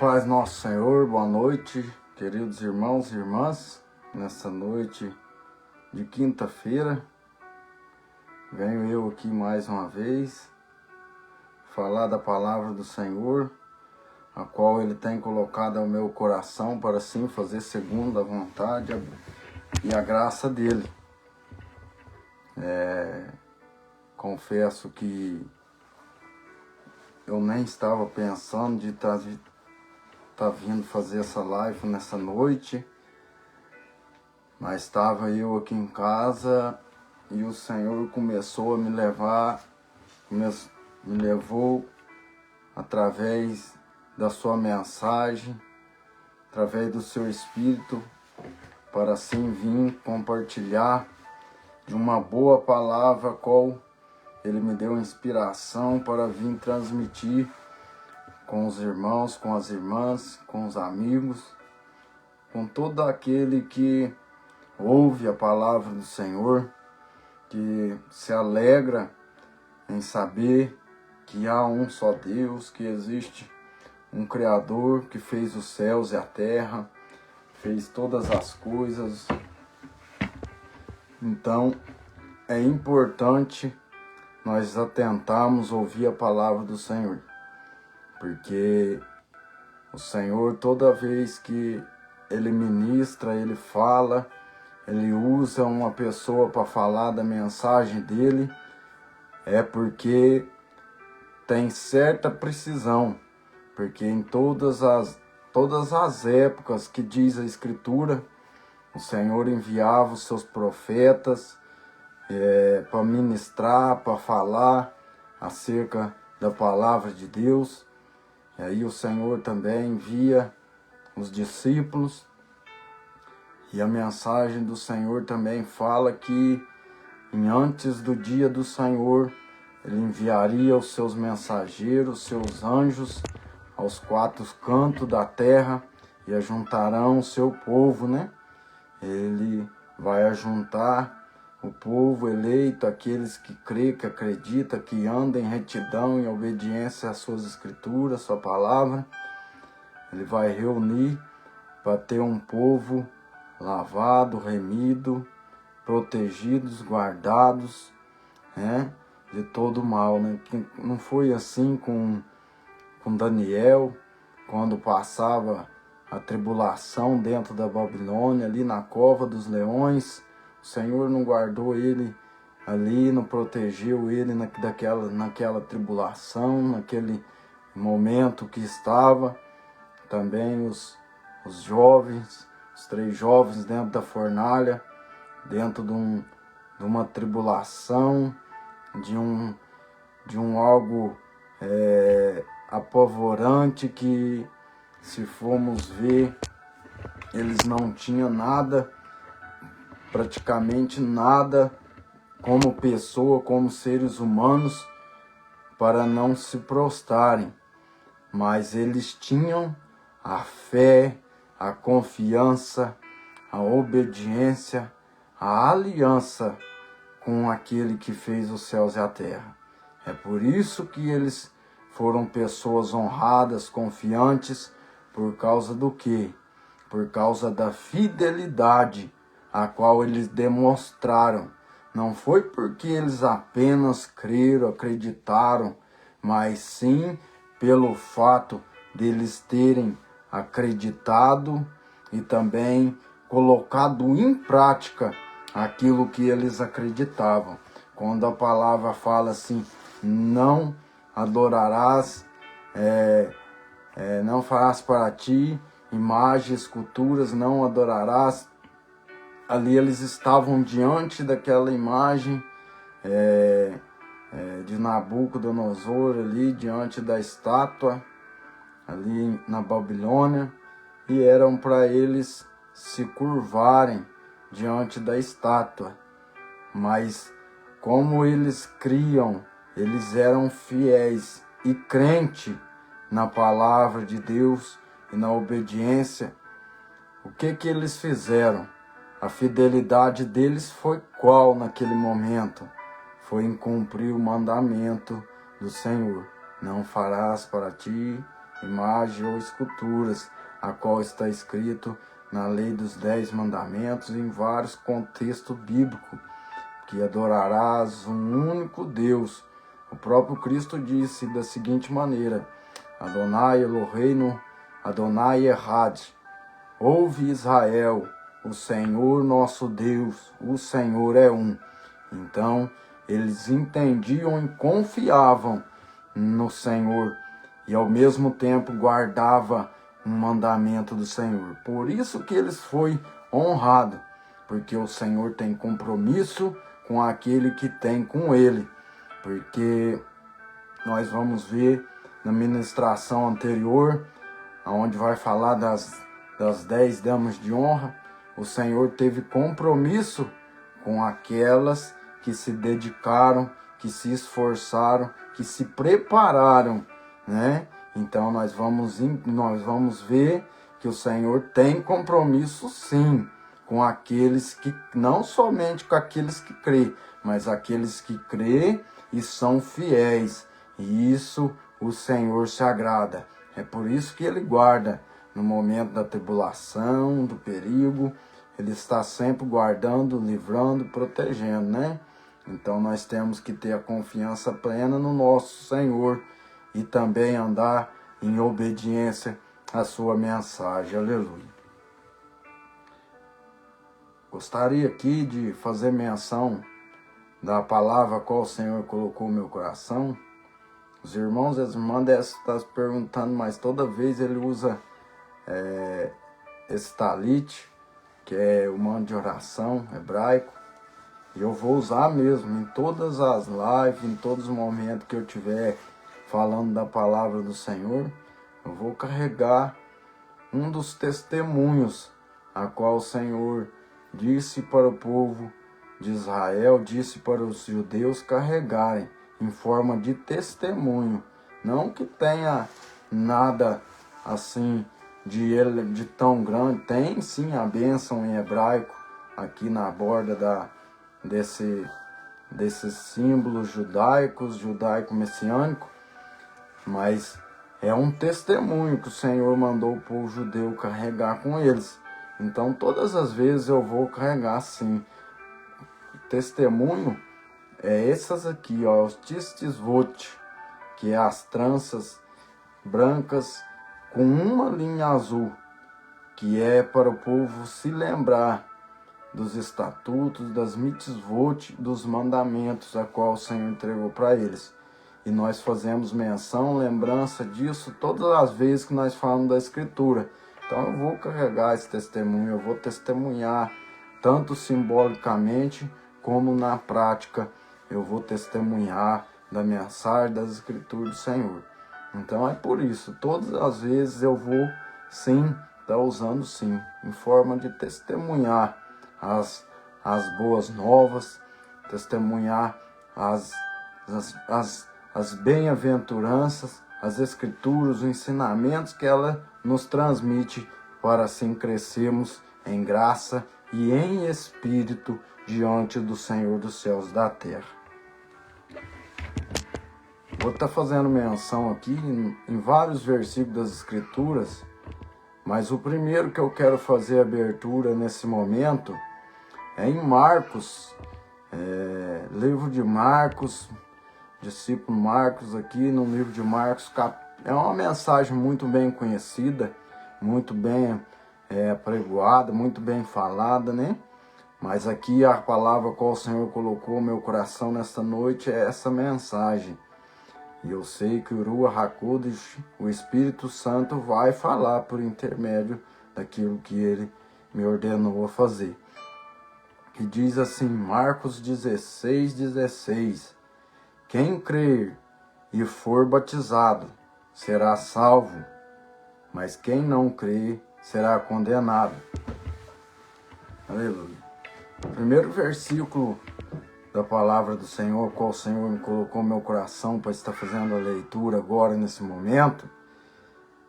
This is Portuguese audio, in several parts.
paz nosso Senhor, boa noite, queridos irmãos e irmãs. Nessa noite de quinta-feira, venho eu aqui mais uma vez falar da palavra do Senhor, a qual Ele tem colocado ao meu coração para assim fazer segundo a vontade e a graça dEle. Confesso que eu nem estava pensando de estar vindo fazer essa live nessa noite, mas estava eu aqui em casa e o Senhor começou a me levou através da sua mensagem, através do seu Espírito, para assim vir compartilhar de uma boa palavra, qual Ele me deu inspiração para vir transmitir com os irmãos, com as irmãs, com os amigos, com todo aquele que ouve a palavra do Senhor, que se alegra em saber que há um só Deus, que existe um Criador que fez os céus e a terra, fez todas as coisas. Então, é importante nós atentarmos ouvir a palavra do Senhor, porque o Senhor, toda vez que Ele ministra, Ele fala, Ele usa uma pessoa para falar da mensagem dEle, é porque tem certa precisão, porque em todas as épocas que diz a Escritura, o Senhor enviava os seus profetas para ministrar, para falar acerca da palavra de Deus. E aí o Senhor também envia os discípulos, e a mensagem do Senhor também fala que antes do dia do Senhor, Ele enviaria os seus mensageiros, seus anjos, aos quatro cantos da terra, e ajuntarão o seu povo, né? Ele vai ajuntar o povo eleito, aqueles que crê, que acredita, que andam em retidão, em obediência às suas escrituras, sua palavra. Ele vai reunir para ter um povo lavado, remido, protegidos, guardados, né, de todo mal, né? Que não foi assim com Daniel, quando passava a tribulação dentro da Babilônia, ali na cova dos leões. O Senhor não guardou ele ali, não protegeu ele naquela tribulação, naquele momento que estava. Também os jovens, os 3 jovens dentro da fornalha, dentro de uma tribulação, de um algo apavorante, que, se formos ver, eles não tinham nada, praticamente nada, como pessoa, como seres humanos, para não se prostrarem. Mas eles tinham a fé, a confiança, a obediência, a aliança com aquele que fez os céus e a terra. É por isso que eles foram pessoas honradas, confiantes, por causa do quê? Por causa da fidelidade a qual eles demonstraram. Não foi porque eles apenas creram, acreditaram, mas sim pelo fato deles terem acreditado e também colocado em prática aquilo que eles acreditavam. Quando a palavra fala assim, não adorarás, não farás para ti imagens, esculturas, não adorarás. Ali eles estavam diante daquela imagem de Nabucodonosor, ali diante da estátua, ali na Babilônia, e eram para eles se curvarem diante da estátua. Mas como eles criam, eles eram fiéis e crentes na palavra de Deus e na obediência, o que eles fizeram? A fidelidade deles foi qual naquele momento? Foi em cumprir o mandamento do Senhor. Não farás para ti imagem ou esculturas, a qual está escrito na lei dos 10 mandamentos e em vários contextos bíblicos, que adorarás um único Deus. O próprio Cristo disse da seguinte maneira: Adonai Eloheinu, Adonai Echad. Ouve Israel, o Senhor nosso Deus, o Senhor é um. Então, eles entendiam e confiavam no Senhor e ao mesmo tempo guardava um mandamento do Senhor. Por isso que eles foi honrado, porque o Senhor tem compromisso com aquele que tem com ele. Porque nós vamos ver na ministração anterior, onde vai falar das 10 damas de honra, o Senhor teve compromisso com aquelas que se dedicaram, que se esforçaram, que se prepararam, né? Então nós vamos ver que o Senhor tem compromisso sim com aqueles que, não somente com aqueles que crê, mas aqueles que crê e são fiéis. E isso o Senhor se agrada. É por isso que Ele guarda no momento da tribulação, do perigo. Ele está sempre guardando, livrando, protegendo, né? Então nós temos que ter a confiança plena no nosso Senhor e também andar em obediência à sua mensagem. Aleluia. Gostaria aqui de fazer menção da palavra a qual o Senhor colocou no meu coração. Os irmãos e as irmãs devem estar se perguntando, mas toda vez ele usa esse talit, que é o manto de oração hebraico. E eu vou usar mesmo em todas as lives, em todos os momentos que eu estiver falando da palavra do Senhor. Eu vou carregar um dos testemunhos a qual o Senhor disse para o povo de Israel, disse para os judeus carregarem em forma de testemunho. Não que tenha nada assim de tão grande. Tem sim a bênção em hebraico aqui na borda desses símbolos judaico-messiânico, mas é um testemunho que o Senhor mandou o povo judeu carregar com eles. Então todas as vezes eu vou carregar sim. O testemunho é essas aqui, ó, os tistisvot, que é as tranças brancas com uma linha azul, que é para o povo se lembrar dos estatutos, das mitzvot, dos mandamentos a qual o Senhor entregou para eles. E nós fazemos menção, lembrança disso todas as vezes que nós falamos da Escritura. Então eu vou carregar esse testemunho, eu vou testemunhar tanto simbolicamente como na prática. Eu vou testemunhar da mensagem das Escrituras do Senhor. Então é por isso, todas as vezes eu vou sim, estar usando sim, em forma de testemunhar as boas novas, testemunhar as bem-aventuranças, as Escrituras, os ensinamentos que ela nos transmite para assim crescermos em graça e em espírito diante do Senhor dos céus e da terra. Vou estar fazendo menção aqui em vários versículos das Escrituras, mas o primeiro que eu quero fazer abertura nesse momento é em Marcos, livro de Marcos, discípulo Marcos aqui no livro de Marcos. É uma mensagem muito bem conhecida, muito bem apregoada, muito bem falada, né? Mas aqui a palavra qual o Senhor colocou no meu coração nesta noite é essa mensagem. E eu sei que o Ruach HaKodesh, o Espírito Santo, vai falar por intermédio daquilo que Ele me ordenou a fazer. Que diz assim, Marcos 16:16. Quem crer e for batizado será salvo, mas quem não crer será condenado. Aleluia. O primeiro versículo da palavra do Senhor, qual o Senhor me colocou no meu coração para estar fazendo a leitura agora, nesse momento,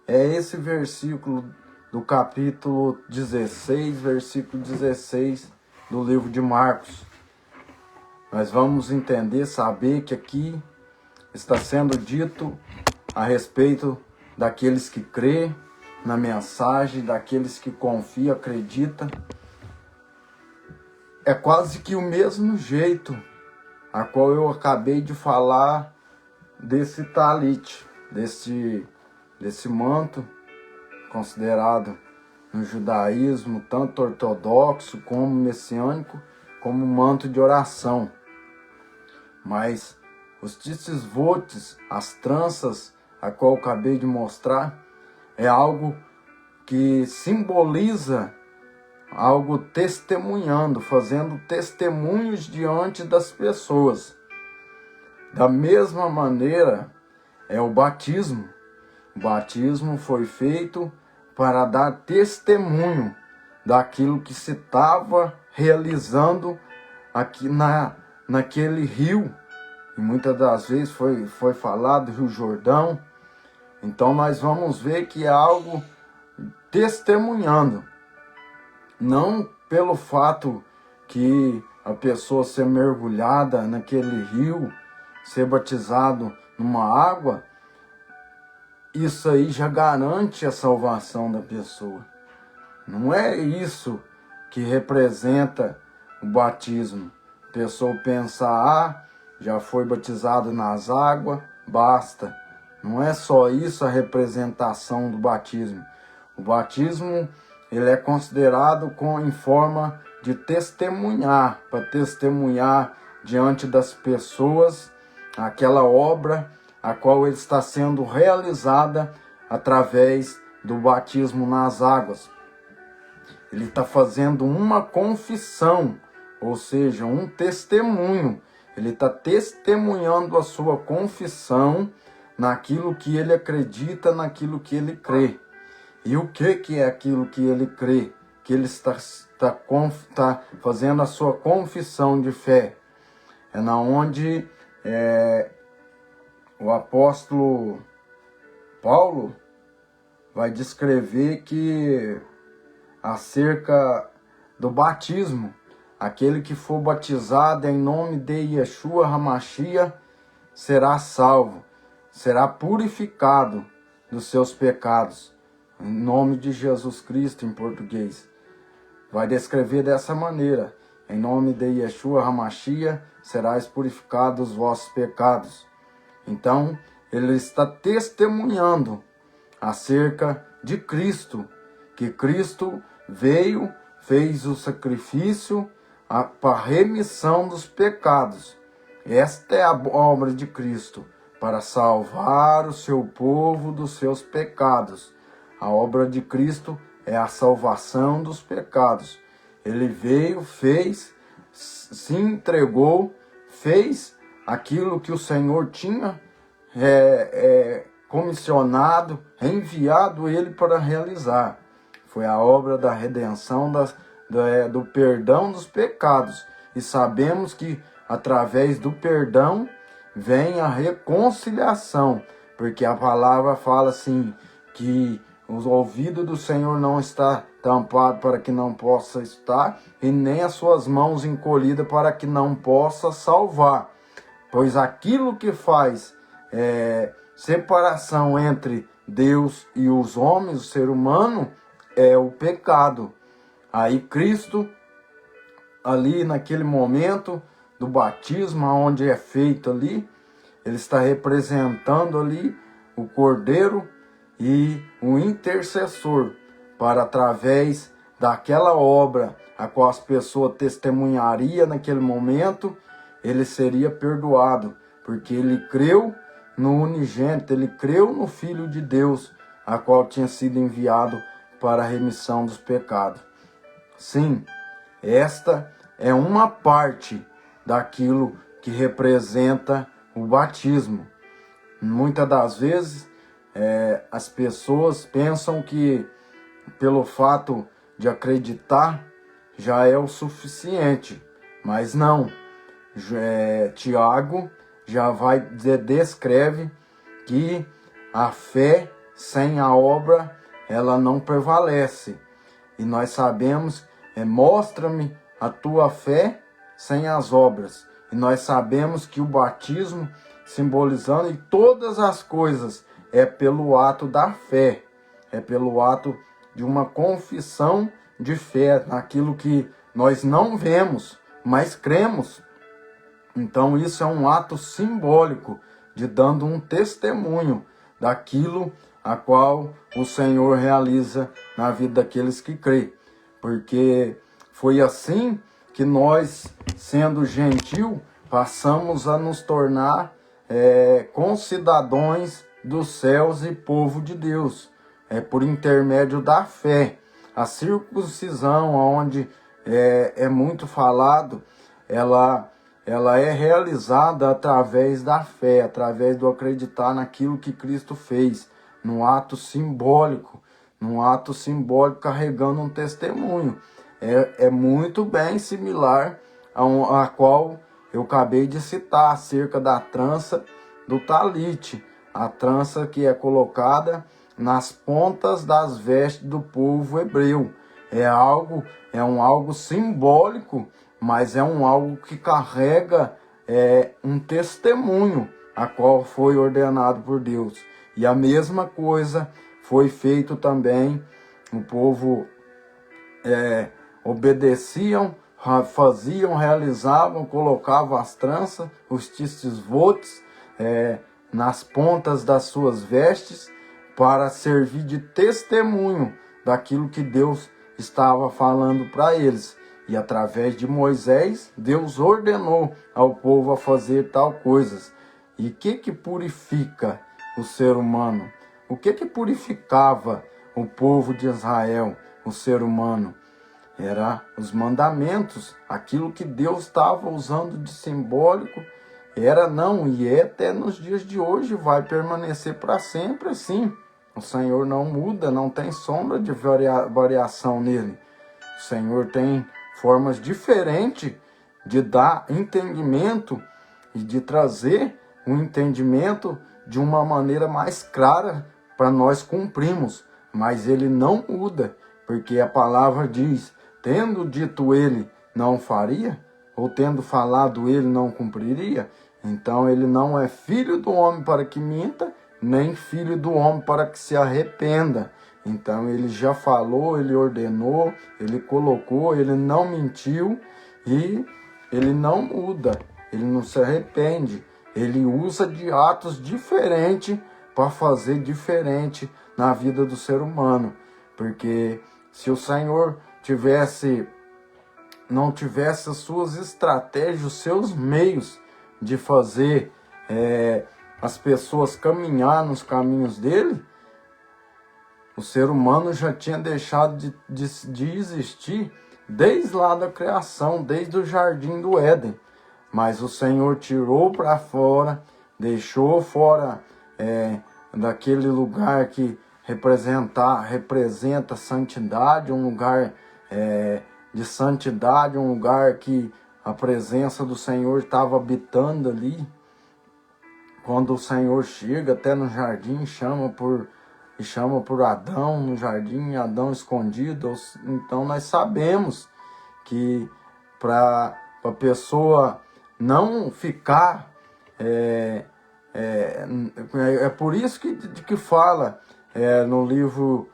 é esse versículo do capítulo 16, versículo 16 do livro de Marcos. Nós vamos entender, saber que aqui está sendo dito a respeito daqueles que crê na mensagem, daqueles que confia, acredita. É quase que o mesmo jeito a qual eu acabei de falar desse talit, desse manto considerado no judaísmo tanto ortodoxo como messiânico, como manto de oração. Mas os tzitzvotes, as tranças, a qual eu acabei de mostrar, é algo que simboliza algo testemunhando, fazendo testemunhos diante das pessoas. Da mesma maneira, é o batismo. O batismo foi feito para dar testemunho daquilo que se estava realizando aqui naquele rio. E muitas das vezes foi falado do Rio Jordão. Então nós vamos ver que é algo testemunhando. Não pelo fato que a pessoa ser mergulhada naquele rio, ser batizado numa água, isso aí já garante a salvação da pessoa. Não é isso que representa o batismo. A pessoa pensa, já foi batizado nas águas, basta. Não é só isso a representação do batismo. O batismo, ele é considerado em forma de testemunhar, para testemunhar diante das pessoas aquela obra a qual ele está sendo realizada através do batismo nas águas. Ele está fazendo uma confissão, ou seja, um testemunho. Ele está testemunhando a sua confissão naquilo que ele acredita, naquilo que ele crê. E o que é aquilo que ele crê? Que ele está fazendo a sua confissão de fé. É na onde o apóstolo Paulo vai descrever que acerca do batismo, aquele que for batizado em nome de Yeshua HaMashiach será salvo, será purificado dos seus pecados. Em nome de Jesus Cristo, em português. Vai descrever dessa maneira: em nome de Yeshua HaMashiach serás purificado dos vossos pecados. Então, ele está testemunhando acerca de Cristo, que Cristo veio, fez o sacrifício para a remissão dos pecados. Esta é a obra de Cristo, para salvar o seu povo dos seus pecados. A obra de Cristo é a salvação dos pecados. Ele veio, fez, se entregou, fez aquilo que o Senhor tinha comissionado, enviado ele para realizar. Foi a obra da redenção, do perdão dos pecados. E sabemos que através do perdão vem a reconciliação, porque a palavra fala assim, que o ouvido do Senhor não está tampado para que não possa estar, e nem as suas mãos encolhidas para que não possa salvar. Pois aquilo que faz separação entre Deus e os homens, o ser humano, é o pecado. Aí Cristo, ali naquele momento do batismo, onde é feito ali, ele está representando ali o Cordeiro e o intercessor, para através daquela obra a qual as pessoas testemunhariam naquele momento, ele seria perdoado, porque ele creu no unigênito, ele creu no Filho de Deus, a qual tinha sido enviado para a remissão dos pecados. Sim, esta é uma parte daquilo que representa o batismo. Muitas das vezes as pessoas pensam que pelo fato de acreditar já é o suficiente, mas não. Tiago já descreve que a fé sem a obra ela não prevalece. E nós sabemos, mostra-me a tua fé sem as obras. E nós sabemos que o batismo, simbolizando, e todas as coisas é pelo ato da fé, é pelo ato de uma confissão de fé naquilo que nós não vemos, mas cremos. Então isso é um ato simbólico de dando um testemunho daquilo a qual o Senhor realiza na vida daqueles que crêem. Porque foi assim que nós, sendo gentil, passamos a nos tornar concidadãos dos céus e povo de Deus, por intermédio da fé. A circuncisão, onde é muito falado, ela é realizada através da fé, através do acreditar naquilo que Cristo fez, num ato simbólico carregando um testemunho. É muito bem similar a qual eu acabei de citar, acerca da trança do talite, a trança que é colocada nas pontas das vestes do povo hebreu. É algo simbólico, mas é algo que carrega um testemunho, a qual foi ordenado por Deus. E a mesma coisa foi feito também, o povo obedeciam, faziam, realizavam, colocavam as tranças, os tisvotes, nas pontas das suas vestes, para servir de testemunho daquilo que Deus estava falando para eles. E através de Moisés, Deus ordenou ao povo a fazer tal coisas. E o que purifica o ser humano? O que purificava o povo de Israel, o ser humano? Era os mandamentos, aquilo que Deus estava usando de simbólico, e é até nos dias de hoje, vai permanecer para sempre assim. O Senhor não muda, não tem sombra de variação nele. O Senhor tem formas diferentes de dar entendimento e de trazer um entendimento de uma maneira mais clara para nós cumprirmos. Mas ele não muda, porque a palavra diz, tendo dito ele, não faria, ou tendo falado ele, não cumpriria. Então ele não é filho do homem para que minta, nem filho do homem para que se arrependa. Então ele já falou, ele ordenou, ele colocou, ele não mentiu e ele não muda, ele não se arrepende. Ele usa de atos diferentes para fazer diferente na vida do ser humano. Porque se o Senhor não tivesse as suas estratégias, os seus meios de fazer as pessoas caminhar nos caminhos dele, o ser humano já tinha deixado de existir desde lá da criação, desde o jardim do Éden. Mas o Senhor tirou para fora, deixou fora daquele lugar que representa santidade, um lugar de santidade, um lugar que a presença do Senhor estava habitando ali. Quando o Senhor chega até no jardim, chama por Adão no jardim, Adão escondido. Então nós sabemos que para a pessoa não ficar, é por isso que fala no livro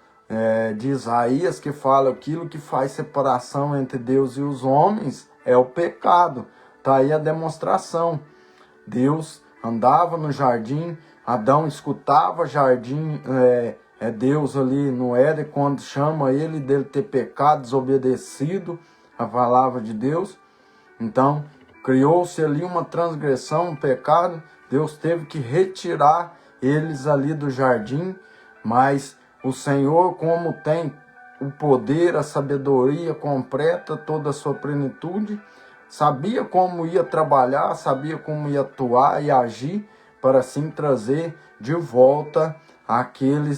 de Isaías, que fala aquilo que faz separação entre Deus e os homens é o pecado. Está aí a demonstração. Deus andava no jardim, Adão escutava jardim, Deus ali no Éden, quando chama ele dele ter pecado, desobedecido a palavra de Deus. Então, criou-se ali uma transgressão, um pecado. Deus teve que retirar eles ali do jardim, mas o Senhor, como tem o poder, a sabedoria completa, toda a sua plenitude, sabia como ia trabalhar, sabia como ia atuar e agir para assim trazer de volta aquele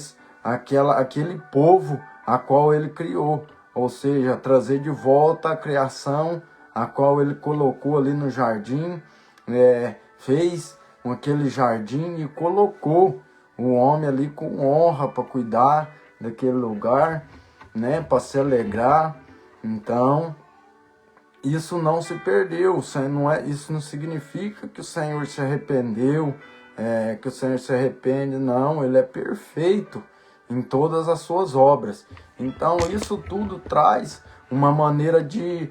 povo a qual ele criou, ou seja, trazer de volta a criação a qual ele colocou ali no jardim, fez aquele jardim e colocou o homem ali com honra para cuidar daquele lugar, para se alegrar. Então, isso não se perdeu, isso não significa que o Senhor se arrependeu que o Senhor se arrepende. Não, ele é perfeito em todas as suas obras. Então isso tudo traz uma maneira de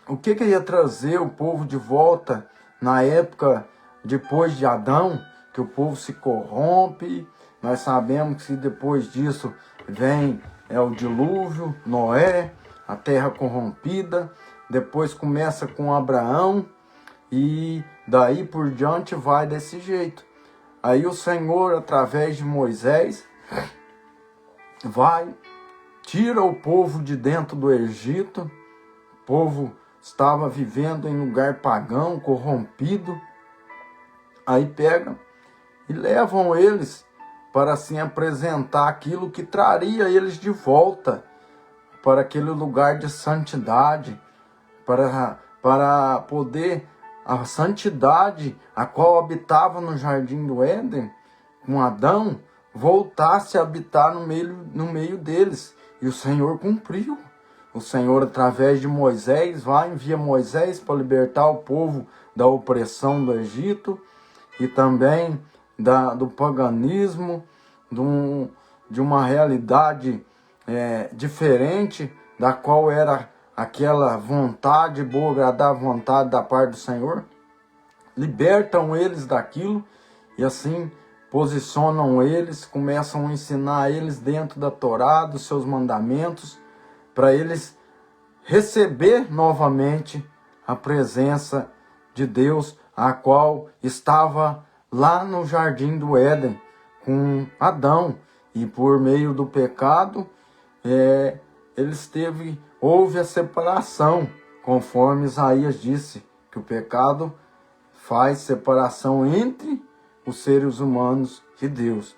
o que ia trazer o povo de volta na época depois de Adão, que o povo se corrompe. Nós sabemos que depois disso vem o dilúvio, Noé, a terra corrompida. Depois começa com Abraão e daí por diante vai desse jeito. Aí o Senhor, através de Moisés, tira o povo de dentro do Egito. O povo estava vivendo em lugar pagão, corrompido. Aí pegam e levam eles para assim apresentar aquilo que traria eles de volta para aquele lugar de santidade, para poder a santidade a qual habitava no jardim do Éden, com Adão, voltasse a habitar no meio deles. E o Senhor cumpriu. O Senhor, através de Moisés, envia Moisés para libertar o povo da opressão do Egito e também do paganismo, de uma realidade diferente, da qual era aquela vontade boa, agradável vontade da parte do Senhor. Libertam eles daquilo e assim posicionam eles, começam a ensinar eles dentro da Torá, dos seus mandamentos, para eles receber novamente a presença de Deus, a qual estava lá no jardim do Éden com Adão. E por meio do pecado, houve a separação, conforme Isaías disse, que o pecado faz separação entre os seres humanos e Deus.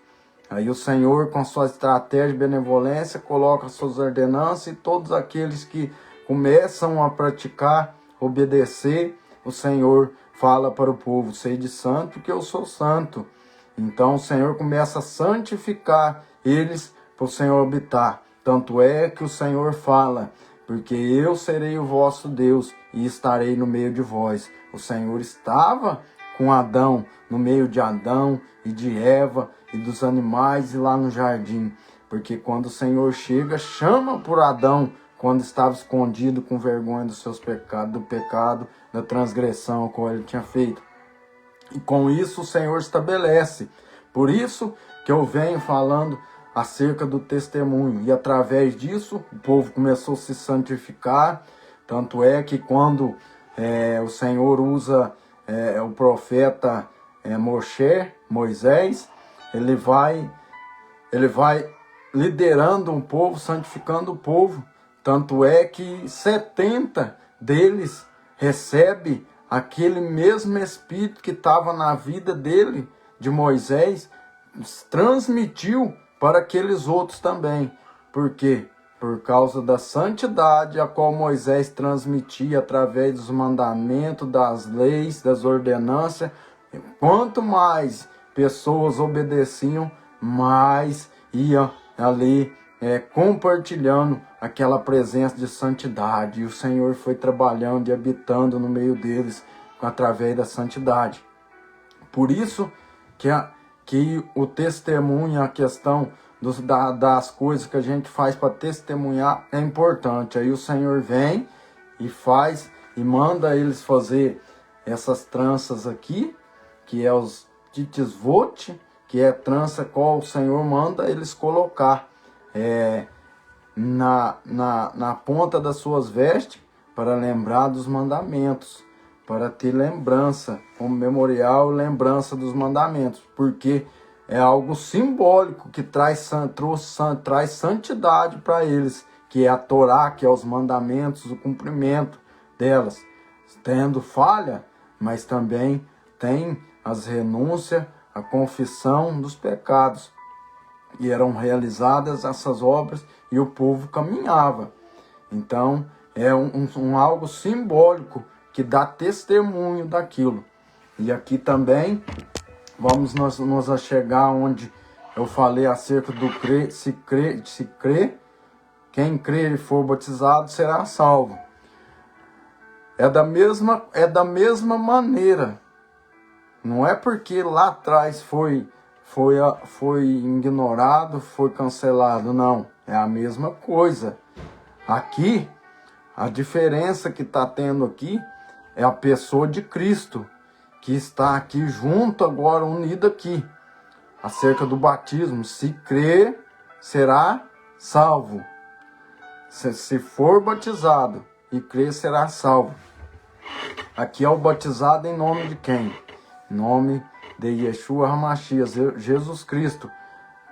Aí o Senhor, com sua estratégia de benevolência, coloca suas ordenanças e todos aqueles que começam a praticar, obedecer, o Senhor fala para o povo: sede santo, porque eu sou santo. Então o Senhor começa a santificar eles para o Senhor habitar. Tanto é que o Senhor fala: porque eu serei o vosso Deus e estarei no meio de vós. O Senhor estava com Adão, no meio de Adão e de Eva e dos animais e lá no jardim. Porque quando o Senhor chega, chama por Adão, quando estava escondido com vergonha dos seus pecados, do pecado, da transgressão que ele tinha feito. E com isso o Senhor estabelece. Por isso que eu venho falando acerca do testemunho. E através disso o povo começou a se santificar. Tanto é que quando o Senhor usa o profeta Moisés, ele vai liderando o povo, santificando o povo. Tanto é que 70 deles recebem aquele mesmo Espírito que estava na vida dele, de Moisés, transmitiu para aqueles outros também. Por quê? Por causa da santidade a qual Moisés transmitia através dos mandamentos, das leis, das ordenanças. Quanto mais pessoas obedeciam, mais ia ali compartilhando aquela presença de santidade. E o Senhor foi trabalhando e habitando no meio deles através da santidade. Por isso que o testemunho, a questão das coisas que a gente faz para testemunhar é importante. Aí o Senhor vem e faz e manda eles fazer essas tranças aqui, que é os titisvot, que é trança qual o Senhor manda eles colocar na ponta das suas vestes, para lembrar dos mandamentos, para ter lembrança, como memorial, lembrança dos mandamentos, porque é algo simbólico que traz santidade para eles, que é a Torá, que é os mandamentos, o cumprimento delas, tendo falha, mas também tem as renúncias, a confissão dos pecados. E eram realizadas essas obras e o povo caminhava. Então é algo simbólico que dá testemunho daquilo. E aqui também vamos nos chegar onde eu falei acerca do se crer, quem crer e for batizado será salvo. É da mesma maneira Não é porque lá atrás foi ignorado, foi cancelado, não. É a mesma coisa. Aqui, a diferença que está tendo aqui é a pessoa de Cristo, que está aqui junto agora, unido aqui, acerca do batismo. Se crer, será salvo. Se for batizado e crer, será salvo. Aqui é o batizado em nome de quem? Em nome de Yeshua HaMashiach, Jesus Cristo,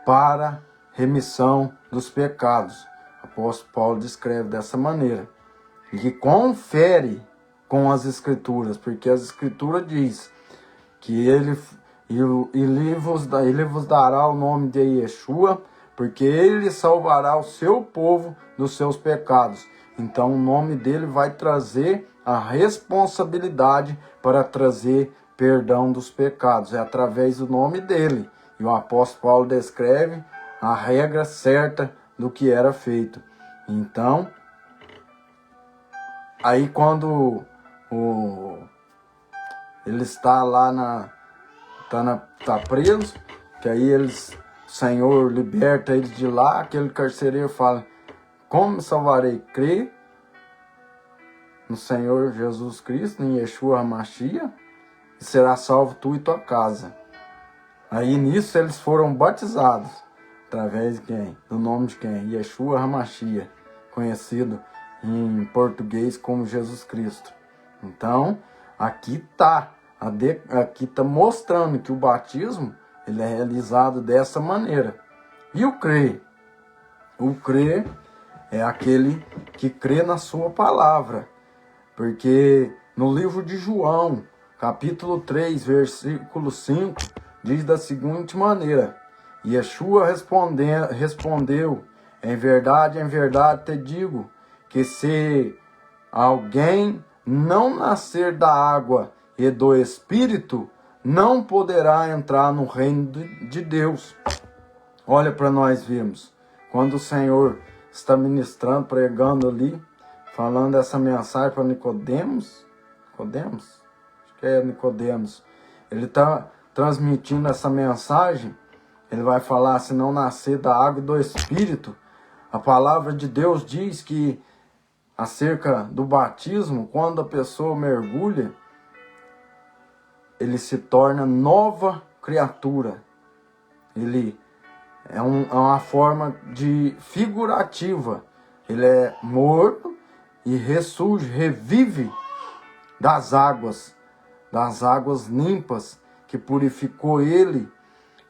para remissão dos pecados. O apóstolo Paulo descreve dessa maneira. E que confere com as Escrituras, porque as Escrituras diz que ele vos dará o nome de Yeshua, porque ele salvará o seu povo dos seus pecados. Então o nome dele vai trazer a responsabilidade para trazer perdão dos pecados. É através do nome dele. E o apóstolo Paulo descreve a regra certa do que era feito. Então, aí quando ele está lá tá preso, que aí o Senhor liberta eles de lá, aquele carcereiro fala: como me salvarei? Crê no Senhor Jesus Cristo, em Yeshua HaMashiach, e será salvo tu e tua casa. Aí nisso eles foram batizados, através de quem? Do nome de quem? Yeshua HaMashiach, conhecido em português como Jesus Cristo. Então, aqui está mostrando que o batismo ele é realizado dessa maneira. E o crer? O crer é aquele que crê na sua palavra. Porque no livro de João, capítulo 3, versículo 5, diz da seguinte maneira: Yeshua respondeu, em verdade te digo, que se alguém não nascer da água e do Espírito, não poderá entrar no reino de Deus. Olha para nós vermos, quando o Senhor está ministrando, pregando ali, falando essa mensagem para Nicodemos, acho que é Nicodemos, ele está transmitindo essa mensagem, ele vai falar: se não nascer da água e do Espírito. A palavra de Deus diz que acerca do batismo, quando a pessoa mergulha, ele se torna nova criatura. Ele é uma forma de figurativa. Ele é morto e ressurge, revive das águas limpas que purificou ele,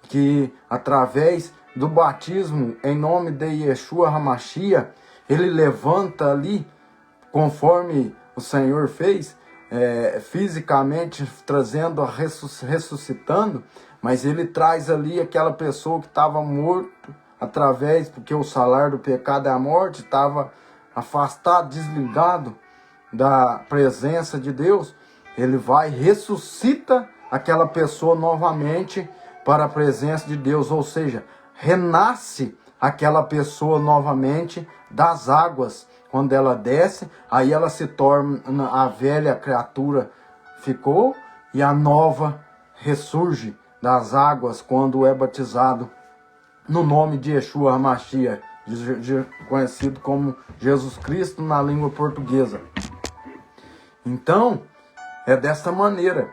que através do batismo em nome de Yeshua HaMashiach, ele levanta ali, conforme o Senhor fez, fisicamente trazendo, ressuscitando, mas ele traz ali aquela pessoa que estava morto, porque o salário do pecado é a morte, estava afastado, desligado da presença de Deus. Ele vai, ressuscita aquela pessoa novamente para a presença de Deus, ou seja, renasce aquela pessoa novamente das águas. Quando ela desce, aí ela se torna, a velha criatura ficou e a nova ressurge das águas quando é batizado no nome de Yeshua HaMashiach, conhecido como Jesus Cristo na língua portuguesa. Então, é dessa maneira.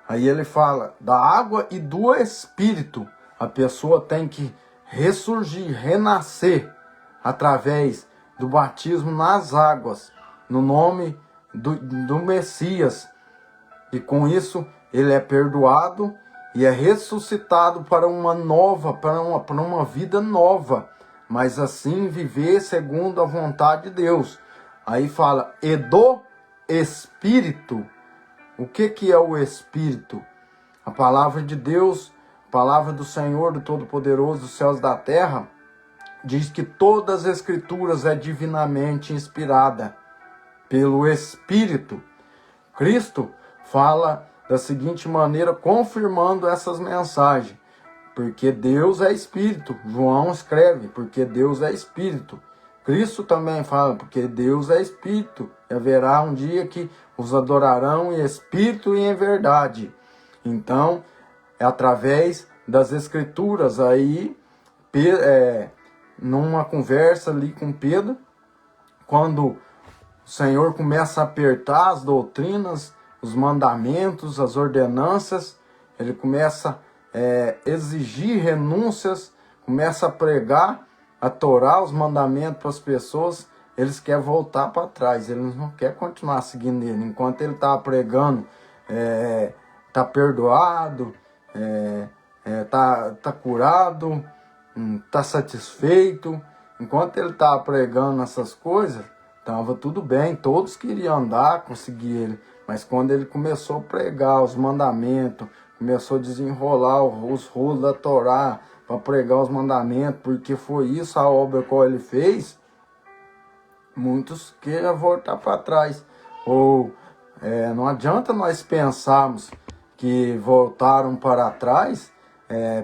Aí ele fala da água e do Espírito. A pessoa tem que ressurgir, renascer através do batismo nas águas, no nome do Messias. E com isso ele é perdoado e é ressuscitado para uma vida nova, mas assim viver segundo a vontade de Deus. Aí fala, e do Espírito. O que é o Espírito? A palavra de Deus, a palavra do Senhor, do Todo-Poderoso dos céus e da terra, diz que todas as Escrituras é divinamente inspirada pelo Espírito. Cristo fala da seguinte maneira, confirmando essas mensagens: porque Deus é Espírito. João escreve, porque Deus é Espírito. Cristo também fala, porque Deus é Espírito. E haverá um dia que os adorarão em Espírito e em verdade. Então, é através das Escrituras. Aí, numa conversa ali com Pedro, quando o Senhor começa a apertar as doutrinas, os mandamentos, as ordenanças, ele começa a exigir renúncias, começa a pregar a Torá, os mandamentos para as pessoas. Eles querem voltar para trás, eles não querem continuar seguindo ele. Enquanto ele está pregando, está perdoado, tá curado, está satisfeito. Enquanto ele estava pregando essas coisas, estava tudo bem, todos queriam andar, conseguir ele. Mas quando ele começou a pregar os mandamentos, começou a desenrolar os rolos da Torá para pregar os mandamentos, porque foi isso a obra que ele fez, muitos queriam voltar para trás. Ou não adianta nós pensarmos que voltaram para trás,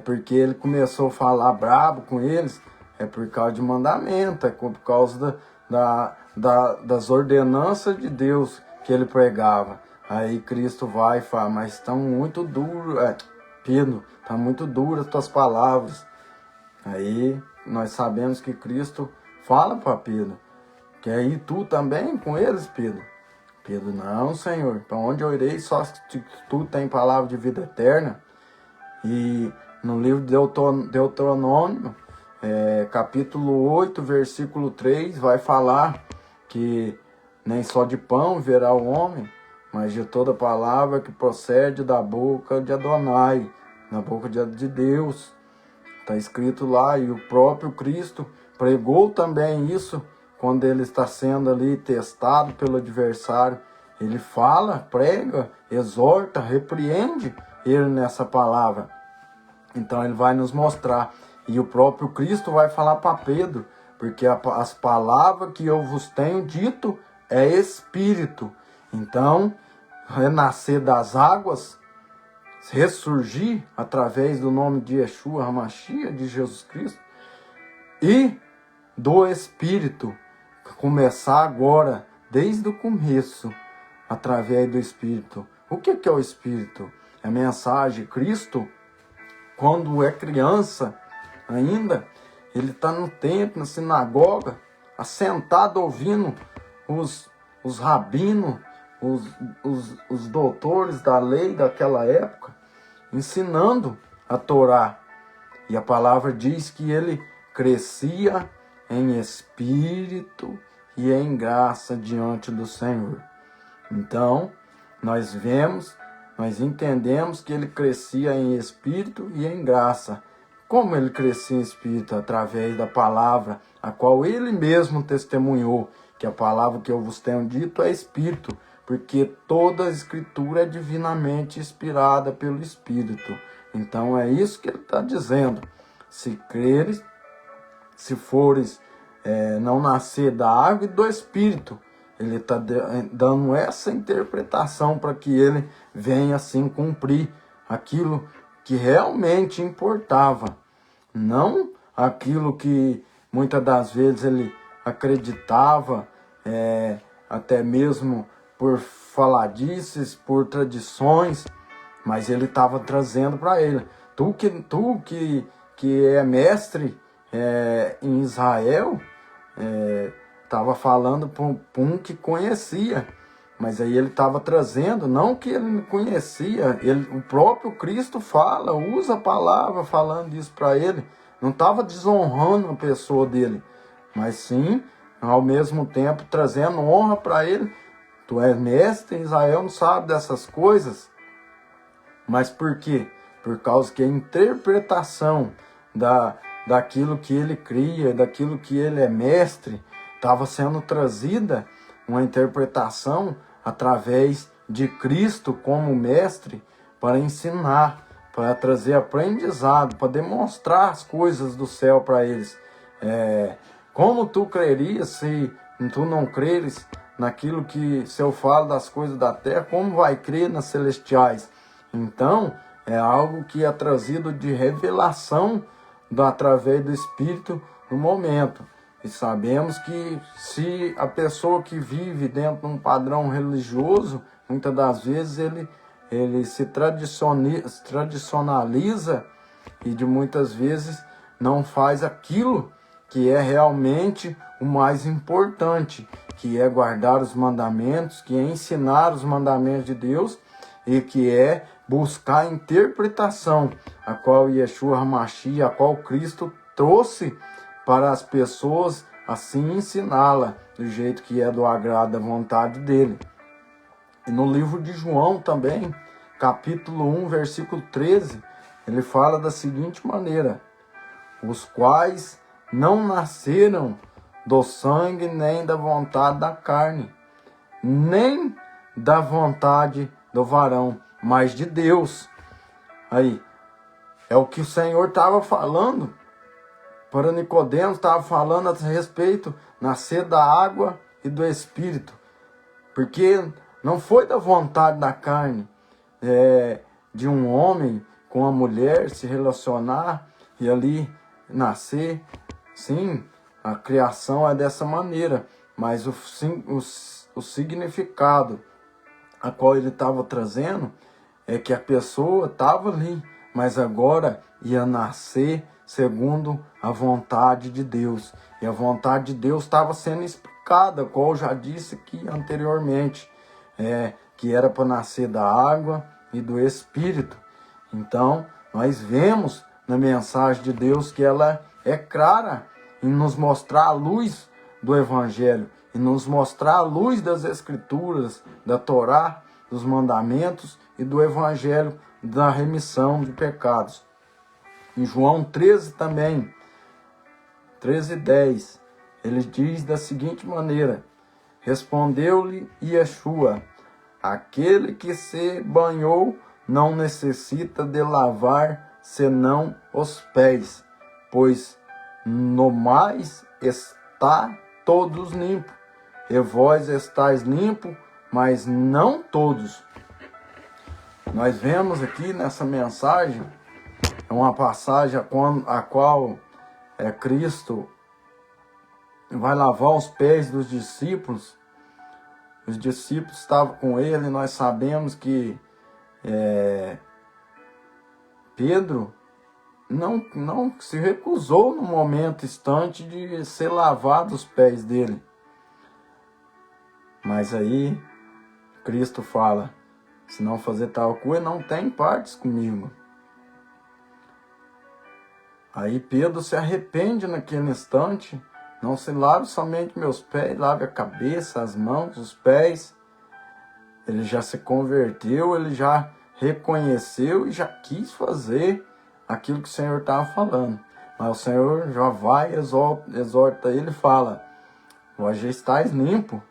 porque ele começou a falar brabo com eles, é por causa de mandamento, é por causa das ordenanças de Deus que ele pregava. Aí Cristo vai e fala, mas estão muito duro, Pedro, está muito duro as tuas palavras. Aí nós sabemos que Cristo fala para Pedro, quer ir tu também com eles, Pedro? Pedro, não, Senhor, para onde eu irei, só se tu tem palavra de vida eterna. E no livro de Deuteronômio, capítulo 8, versículo 3, vai falar que nem só de pão verá o homem, mas de toda palavra que procede da boca de Adonai, da boca de Deus. Está escrito lá, e o próprio Cristo pregou também isso, quando ele está sendo ali testado pelo adversário. Ele fala, prega, exorta, repreende ele nessa palavra. Então ele vai nos mostrar. E o próprio Cristo vai falar para Pedro, porque as palavras que eu vos tenho dito é espírito. Então, renascer das águas, ressurgir através do nome de Yeshua HaMashiach, de Jesus Cristo, e do Espírito, começar agora, desde o começo, através do Espírito. O que é o Espírito? É a mensagem. Cristo, quando é criança ainda, ele está no templo, na sinagoga, assentado ouvindo os rabinos, os doutores da lei daquela época, ensinando a Torá. E a palavra diz que ele crescia em espírito e em graça diante do Senhor. Então, nós entendemos que ele crescia em espírito e em graça. Como ele crescia em espírito? Através da palavra, a qual ele mesmo testemunhou, que a palavra que eu vos tenho dito é espírito, porque toda a escritura é divinamente inspirada pelo Espírito. Então é isso que ele está dizendo. Se creres, se fores não nascer da água e do Espírito, ele está dando essa interpretação para que ele venha assim cumprir aquilo que realmente importava. Não aquilo que muitas das vezes ele acreditava, até mesmo por faladices, por tradições, mas ele estava trazendo para ele. Tu que é mestre em Israel, estava falando para um que conhecia, mas aí ele estava trazendo, não que ele não conhecia, o próprio Cristo fala, usa a palavra falando isso para ele, não estava desonrando a pessoa dele, mas sim, ao mesmo tempo, trazendo honra para ele. Tu és mestre, Israel não sabe dessas coisas. Mas por quê? Por causa que a interpretação daquilo que ele cria, daquilo que ele é mestre, estava sendo trazida, uma interpretação através de Cristo como mestre, para ensinar, para trazer aprendizado, para demonstrar as coisas do céu para eles. Como tu crerias se tu não creres naquilo que, se eu falo das coisas da terra, como vai crer nas celestiais? Então, é algo que é trazido de revelação através do Espírito no momento. E sabemos que se a pessoa que vive dentro de um padrão religioso, muitas das vezes ele se tradicionaliza e de muitas vezes não faz aquilo que é realmente o mais importante, que é guardar os mandamentos, que é ensinar os mandamentos de Deus e que é buscar a interpretação, a qual Yeshua HaMashiach, a qual Cristo trouxe para as pessoas, assim ensiná-la do jeito que é do agrado da vontade dele. E no livro de João também, capítulo 1, versículo 13, ele fala da seguinte maneira: os quais não nasceram do sangue, nem da vontade da carne, nem da vontade do varão, mas de Deus. Aí, é o que o Senhor estava falando para Nicodemos, estava falando a respeito nascer da água e do Espírito, porque não foi da vontade da carne, de um homem com uma mulher se relacionar e ali nascer. Sim, a criação é dessa maneira, mas o significado a qual ele estava trazendo é que a pessoa estava ali, mas agora ia nascer segundo a vontade de Deus. E a vontade de Deus estava sendo explicada, qual eu já disse aqui anteriormente, que era para nascer da água e do Espírito. Então, nós vemos na mensagem de Deus que ela é clara em nos mostrar a luz do Evangelho, e nos mostrar a luz das Escrituras, da Torá, dos mandamentos e do Evangelho da remissão de pecados. Em João 13 também, 13:10, ele diz da seguinte maneira: respondeu-lhe Yeshua: aquele que se banhou não necessita de lavar senão os pés, pois no mais está todos limpos, e vós estáis limpos, mas não todos. Nós vemos aqui nessa mensagem, é uma passagem a qual Cristo vai lavar os pés dos discípulos. Os discípulos estavam com ele, nós sabemos que Pedro não se recusou no momento instante de ser lavado os pés dele. Mas aí Cristo fala: se não fazer tal coisa, não tem partes comigo. Aí Pedro se arrepende naquele instante: não se lave somente meus pés, lave a cabeça, as mãos, os pés. Ele já se converteu, ele já reconheceu e já quis fazer aquilo que o Senhor estava falando. Mas o Senhor já vai, exorta ele e fala: vós já estáis limpo.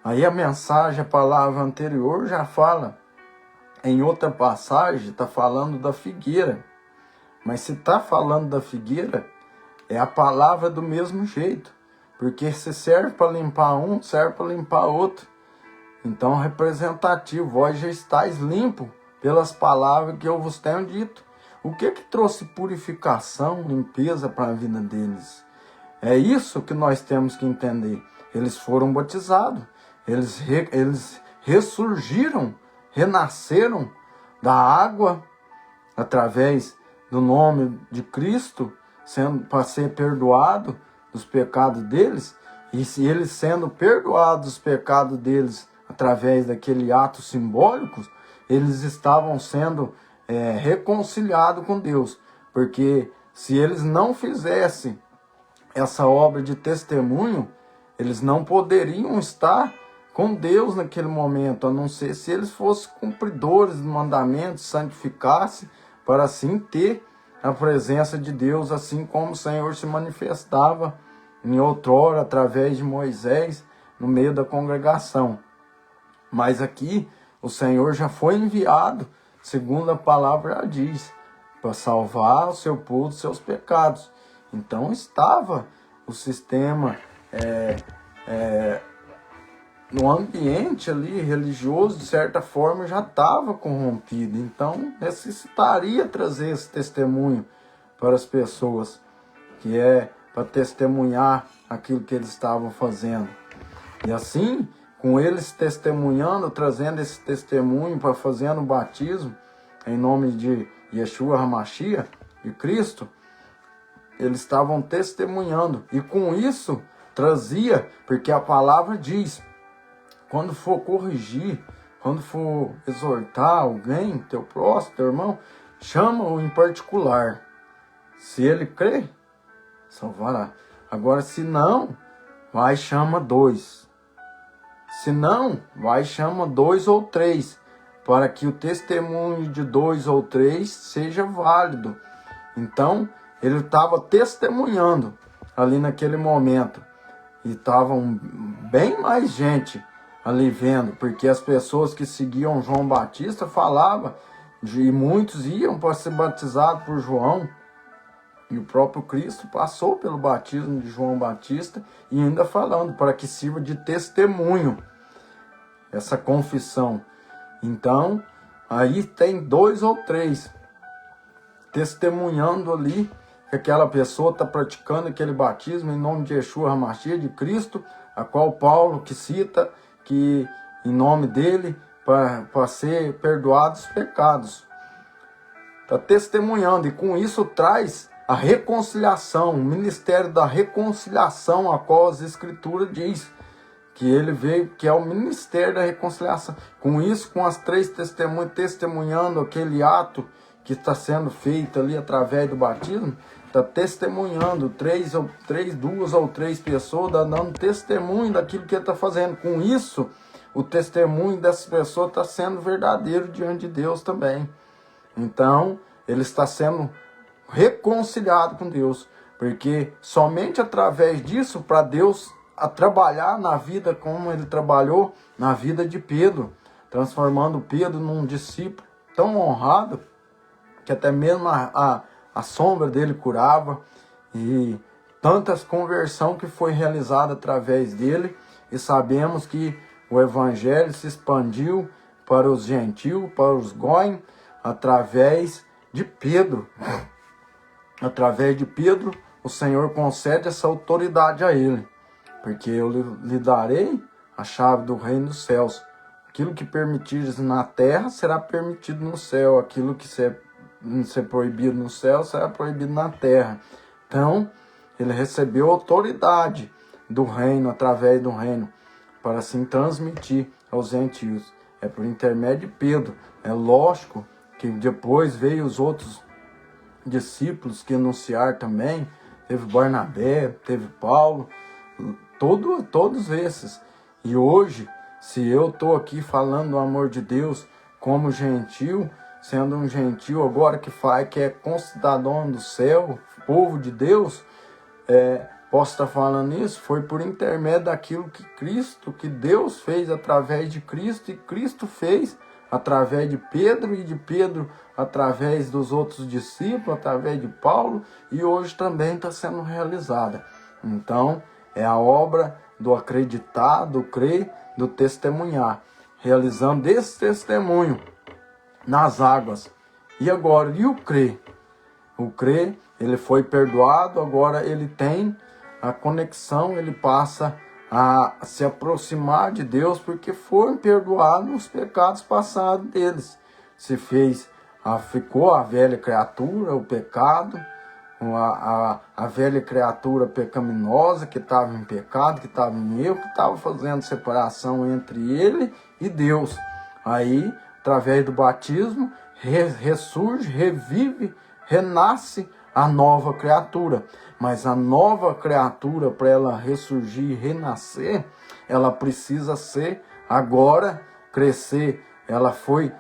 Aí a mensagem, a palavra anterior já fala, em outra passagem, está falando da figueira. Mas se está falando da figueira, é a palavra do mesmo jeito. Porque se serve para limpar um, serve para limpar outro. Então, representativo, vós já estáis limpo pelas palavras que eu vos tenho dito. O que trouxe purificação, limpeza para a vida deles? É isso que nós temos que entender. Eles foram batizados. Eles ressurgiram, renasceram da água através do nome de Cristo, para ser perdoado dos pecados deles. E se eles sendo perdoados dos pecados deles através daquele ato simbólico, eles estavam sendo reconciliados com Deus. Porque se eles não fizessem essa obra de testemunho, eles não poderiam estar com Deus naquele momento, a não ser se eles fossem cumpridores dos mandamentos, santificassem, para assim ter a presença de Deus, assim como o Senhor se manifestava em outrora, através de Moisés, no meio da congregação. Mas aqui, o Senhor já foi enviado, segundo a palavra já diz, para salvar o seu povo dos seus pecados. Então estava o sistema no ambiente ali religioso, de certa forma, já estava corrompido. Então necessitaria trazer esse testemunho para as pessoas, que é para testemunhar aquilo que eles estavam fazendo. E assim com eles testemunhando, trazendo esse testemunho para fazendo o batismo, em nome de Yeshua HaMashiach, de Cristo, eles estavam testemunhando. E com isso, trazia, porque a palavra diz, quando for corrigir, quando for exortar alguém, teu próximo, teu irmão, chama-o em particular. Se ele crê, salvará. Agora, se não, vai e chama 2. Se não, vai e chama 2 ou 3, para que o testemunho de 2 ou 3 seja válido. Então, ele estava testemunhando ali naquele momento. E estavam bem mais gente ali vendo, porque as pessoas que seguiam João Batista falavam, e muitos iam para ser batizados por João. E o próprio Cristo passou pelo batismo de João Batista e ainda falando, para que sirva de testemunho essa confissão. Então, aí tem 2 ou 3 testemunhando ali que aquela pessoa está praticando aquele batismo em nome de Yeshua HaMashiach, de Cristo, a qual Paulo que cita que em nome dele para ser perdoados os pecados. Está testemunhando e com isso traz a reconciliação, o ministério da reconciliação, a qual as Escrituras diz que ele veio, que é o ministério da reconciliação. Com isso, com as 3 testemunhas testemunhando aquele ato que está sendo feito ali através do batismo, está testemunhando 2 ou 3 pessoas, dando testemunho daquilo que ele está fazendo. Com isso, o testemunho dessas pessoas está sendo verdadeiro diante de Deus também. Então, ele está sendo reconciliado com Deus, porque somente através disso, para Deus a trabalhar na vida como ele trabalhou na vida de Pedro, transformando Pedro num discípulo tão honrado, que até mesmo a sombra dele curava, e tantas conversões que foi realizada através dele, e sabemos que o evangelho se expandiu para os gentios, para os goim, através de Pedro. Através de Pedro, o Senhor concede essa autoridade a ele, porque eu lhe darei a chave do reino dos céus. Aquilo que permitires na terra será permitido no céu, aquilo que ser proibido no céu será proibido na terra. Então, ele recebeu autoridade do reino, através do reino, para assim transmitir aos gentios. É por intermédio de Pedro. É lógico que depois veio os outros discípulos que anunciaram também, teve Barnabé, teve Paulo, todos esses. E hoje, se eu estou aqui falando do amor de Deus como gentil, sendo um gentil agora que é concidadão do céu, povo de Deus, posso estar falando isso, foi por intermédio daquilo que Deus fez através de Cristo, e Cristo fez através de Pedro, e de Pedro através dos outros discípulos, através de Paulo, e hoje também está sendo realizada. Então, é a obra do acreditar, do crer, do testemunhar, realizando esse testemunho nas águas. E agora, e o crer? O crer, ele foi perdoado, agora ele tem a conexão, ele passa a se aproximar de Deus, porque foram perdoados os pecados passados deles. Se fez, ficou a velha criatura, o pecado, a velha criatura pecaminosa, que estava em pecado, que estava em erro, que estava fazendo separação entre ele e Deus. Aí, através do batismo, ressurge, revive, renasce a nova criatura. Mas a nova criatura, para ela ressurgir e renascer, ela precisa ser agora, crescer. Ela foi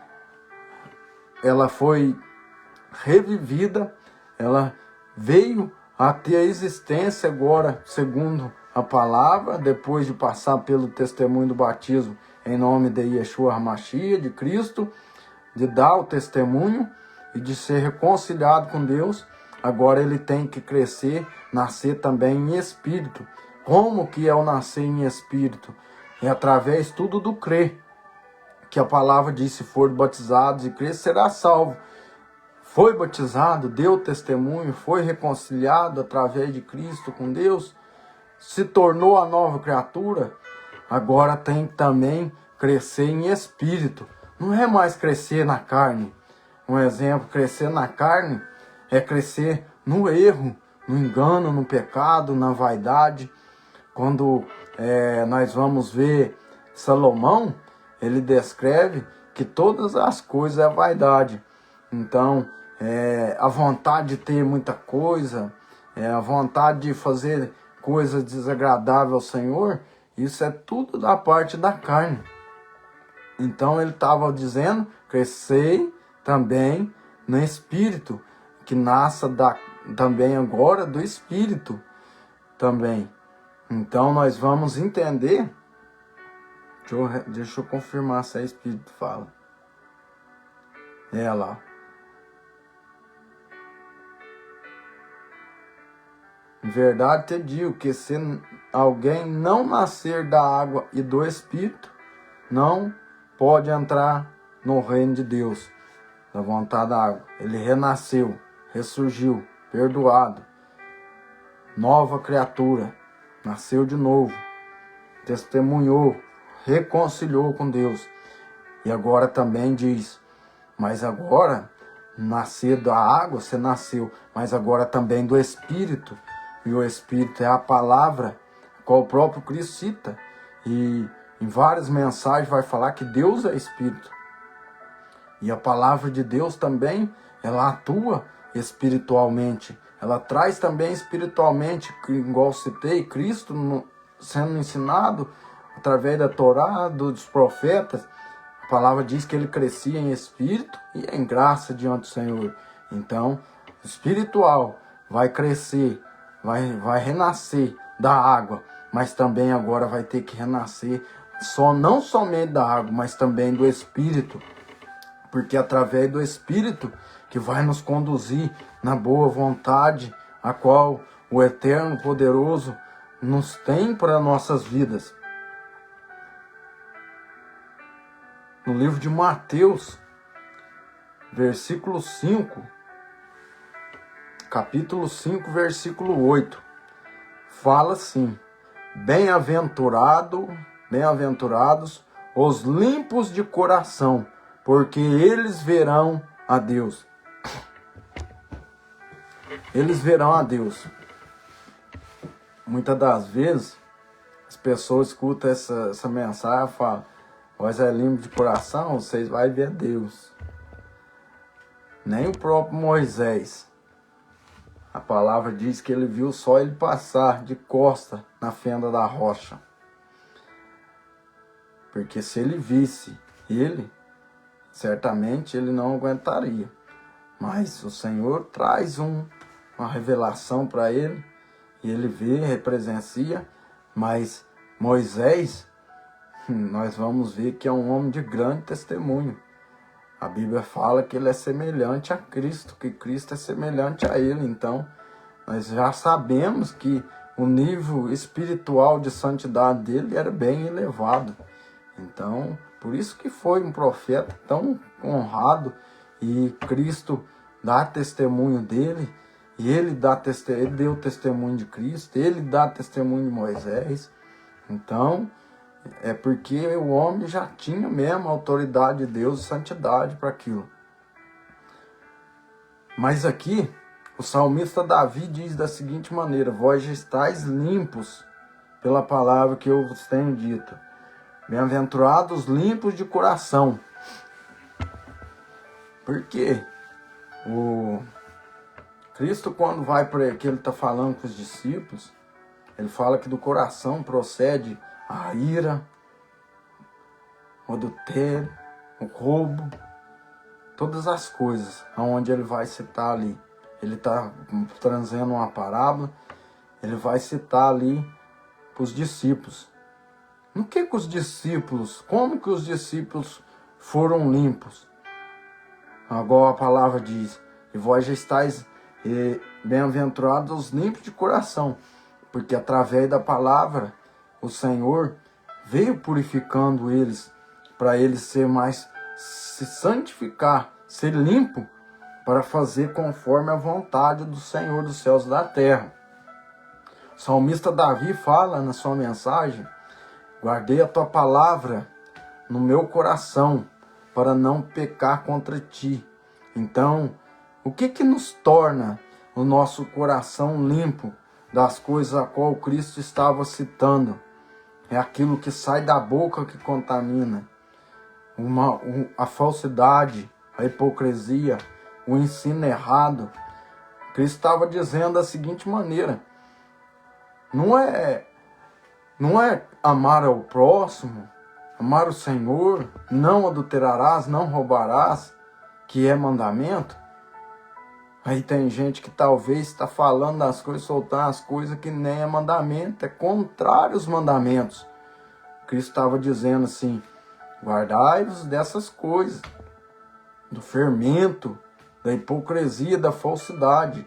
revivida, ela veio a ter a existência agora, segundo a palavra, depois de passar pelo testemunho do batismo, em nome de Yeshua HaMashiach, de Cristo, de dar o testemunho e de ser reconciliado com Deus. Agora ele tem que crescer, nascer também em espírito. Como que é o nascer em espírito? É através tudo do crer. Que a palavra diz, se for batizados e crer, será salvo. Foi batizado, deu testemunho, foi reconciliado através de Cristo com Deus, se tornou a nova criatura. agora tem que também crescer em espírito. Não é mais crescer na carne. Um exemplo, crescer na carne é crescer no erro, no engano, no pecado, na vaidade. Quando nós vamos ver Salomão, ele descreve que todas as coisas é vaidade. Então, a vontade de ter muita coisa, a vontade de fazer coisas desagradáveis ao Senhor, isso é tudo da parte da carne. Então ele estava dizendo, crescei também no Espírito, que nasça também agora do Espírito também. Então nós vamos entender, deixa eu confirmar se é Espírito fala. É lá. Em verdade te digo que se alguém não nascer da água e do Espírito, não pode entrar no reino de Deus, da vontade da água. Ele renasceu, ressurgiu, perdoado, nova criatura, nasceu de novo, testemunhou, reconciliou com Deus. E agora também diz, mas agora, nascer da água, você nasceu, mas agora também do Espírito. E o Espírito é a palavra, qual o próprio Cristo cita. E em várias mensagens vai falar que Deus é Espírito. E a palavra de Deus também, ela atua espiritualmente. Ela traz também espiritualmente, igual citei, Cristo sendo ensinado através da Torá, dos profetas. A palavra diz que ele crescia em espírito e em graça diante do Senhor. Então, espiritual vai crescer, vai renascer da água, mas também agora vai ter que renascer não somente da água, mas também do Espírito, porque através do Espírito que vai nos conduzir na boa vontade, a qual o Eterno Poderoso nos tem para nossas vidas. No livro de Mateus, versículo 5, capítulo 5, versículo 8, fala assim: Bem-aventurados os limpos de coração, porque eles verão a Deus. Eles verão a Deus. Muitas das vezes, as pessoas escutam essa mensagem e falam: vós é limpo de coração, vocês vão ver Deus. Nem o próprio Moisés, a palavra diz que ele viu só ele passar de costa na fenda da rocha. Porque se ele visse ele, certamente ele não aguentaria. Mas o Senhor traz uma revelação para ele, e ele vê, presencia. Mas Moisés, nós vamos ver que é um homem de grande testemunho. A Bíblia fala que ele é semelhante a Cristo, que Cristo é semelhante a ele. Então, nós já sabemos que o nível espiritual de santidade dele era bem elevado. Então, por isso que foi um profeta tão honrado, e Cristo dá testemunho dele, e ele deu testemunho de Cristo, ele dá testemunho de Moisés. Então, é porque o homem já tinha mesmo a autoridade de Deus e santidade para aquilo. Mas aqui, o salmista Davi diz da seguinte maneira: vós já estáis limpos pela palavra que eu vos tenho dito. Bem-aventurados limpos de coração. Porque o Cristo, quando vai para que ele está falando com os discípulos, ele fala que do coração procede a ira, o adultério, o roubo, todas as coisas aonde ele vai citar ali. Ele está trazendo uma parábola, ele vai citar ali para os discípulos. No que os discípulos, como que os discípulos foram limpos? Agora a palavra diz: e vós já estáis bem-aventurados os limpos de coração, porque através da palavra o Senhor veio purificando eles, para eles se santificar, ser limpo, para fazer conforme a vontade do Senhor dos céus e da terra. O salmista Davi fala na sua mensagem Guardei a tua palavra no meu coração para não pecar contra ti. Então, o que nos torna o nosso coração limpo das coisas a qual Cristo estava citando? É aquilo que sai da boca que contamina. A falsidade, a hipocrisia, o ensino errado. Cristo estava dizendo da seguinte maneira: não é amar ao próximo, amar o Senhor, não adulterarás, não roubarás, que é mandamento. Aí tem gente que talvez está falando das coisas, soltando as coisas que nem é mandamento, é contrário aos mandamentos. Cristo estava dizendo assim: guardai-vos dessas coisas, do fermento, da hipocrisia, da falsidade.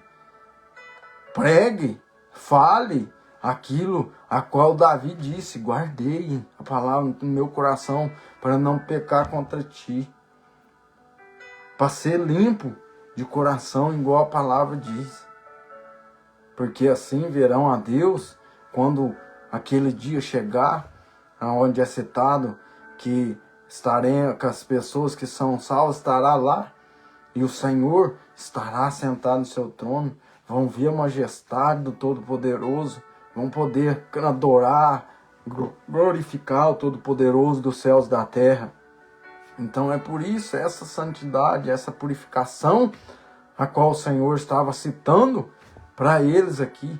Pregue, fale aquilo a qual Davi disse: guardei a palavra no meu coração para não pecar contra ti. Para ser limpo de coração, igual a palavra diz. Porque assim verão a Deus quando aquele dia chegar, onde é citado que que as pessoas que são salvas estará lá, e o Senhor estará sentado no seu trono. Vão ver a majestade do Todo-Poderoso, vão poder adorar, glorificar o Todo-Poderoso dos céus e da terra. Então é por isso essa santidade, essa purificação a qual o Senhor estava citando para eles aqui.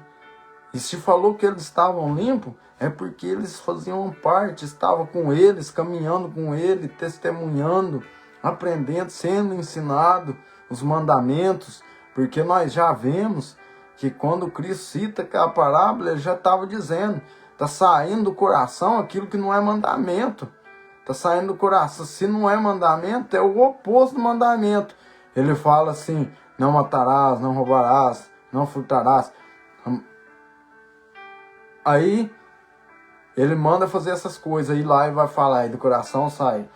E se falou que eles estavam limpos, é porque eles faziam parte, estavam com eles, caminhando com ele, testemunhando, aprendendo, sendo ensinado os mandamentos, porque nós já vemos que quando Cristo cita aquela parábola, ele já estava dizendo, está saindo do coração aquilo que não é mandamento. Está saindo do coração. Se não é mandamento, é o oposto do mandamento. Ele fala assim: não matarás, não roubarás, não furtarás. Aí ele manda fazer essas coisas. Aí lá ele vai falar, aí do coração sai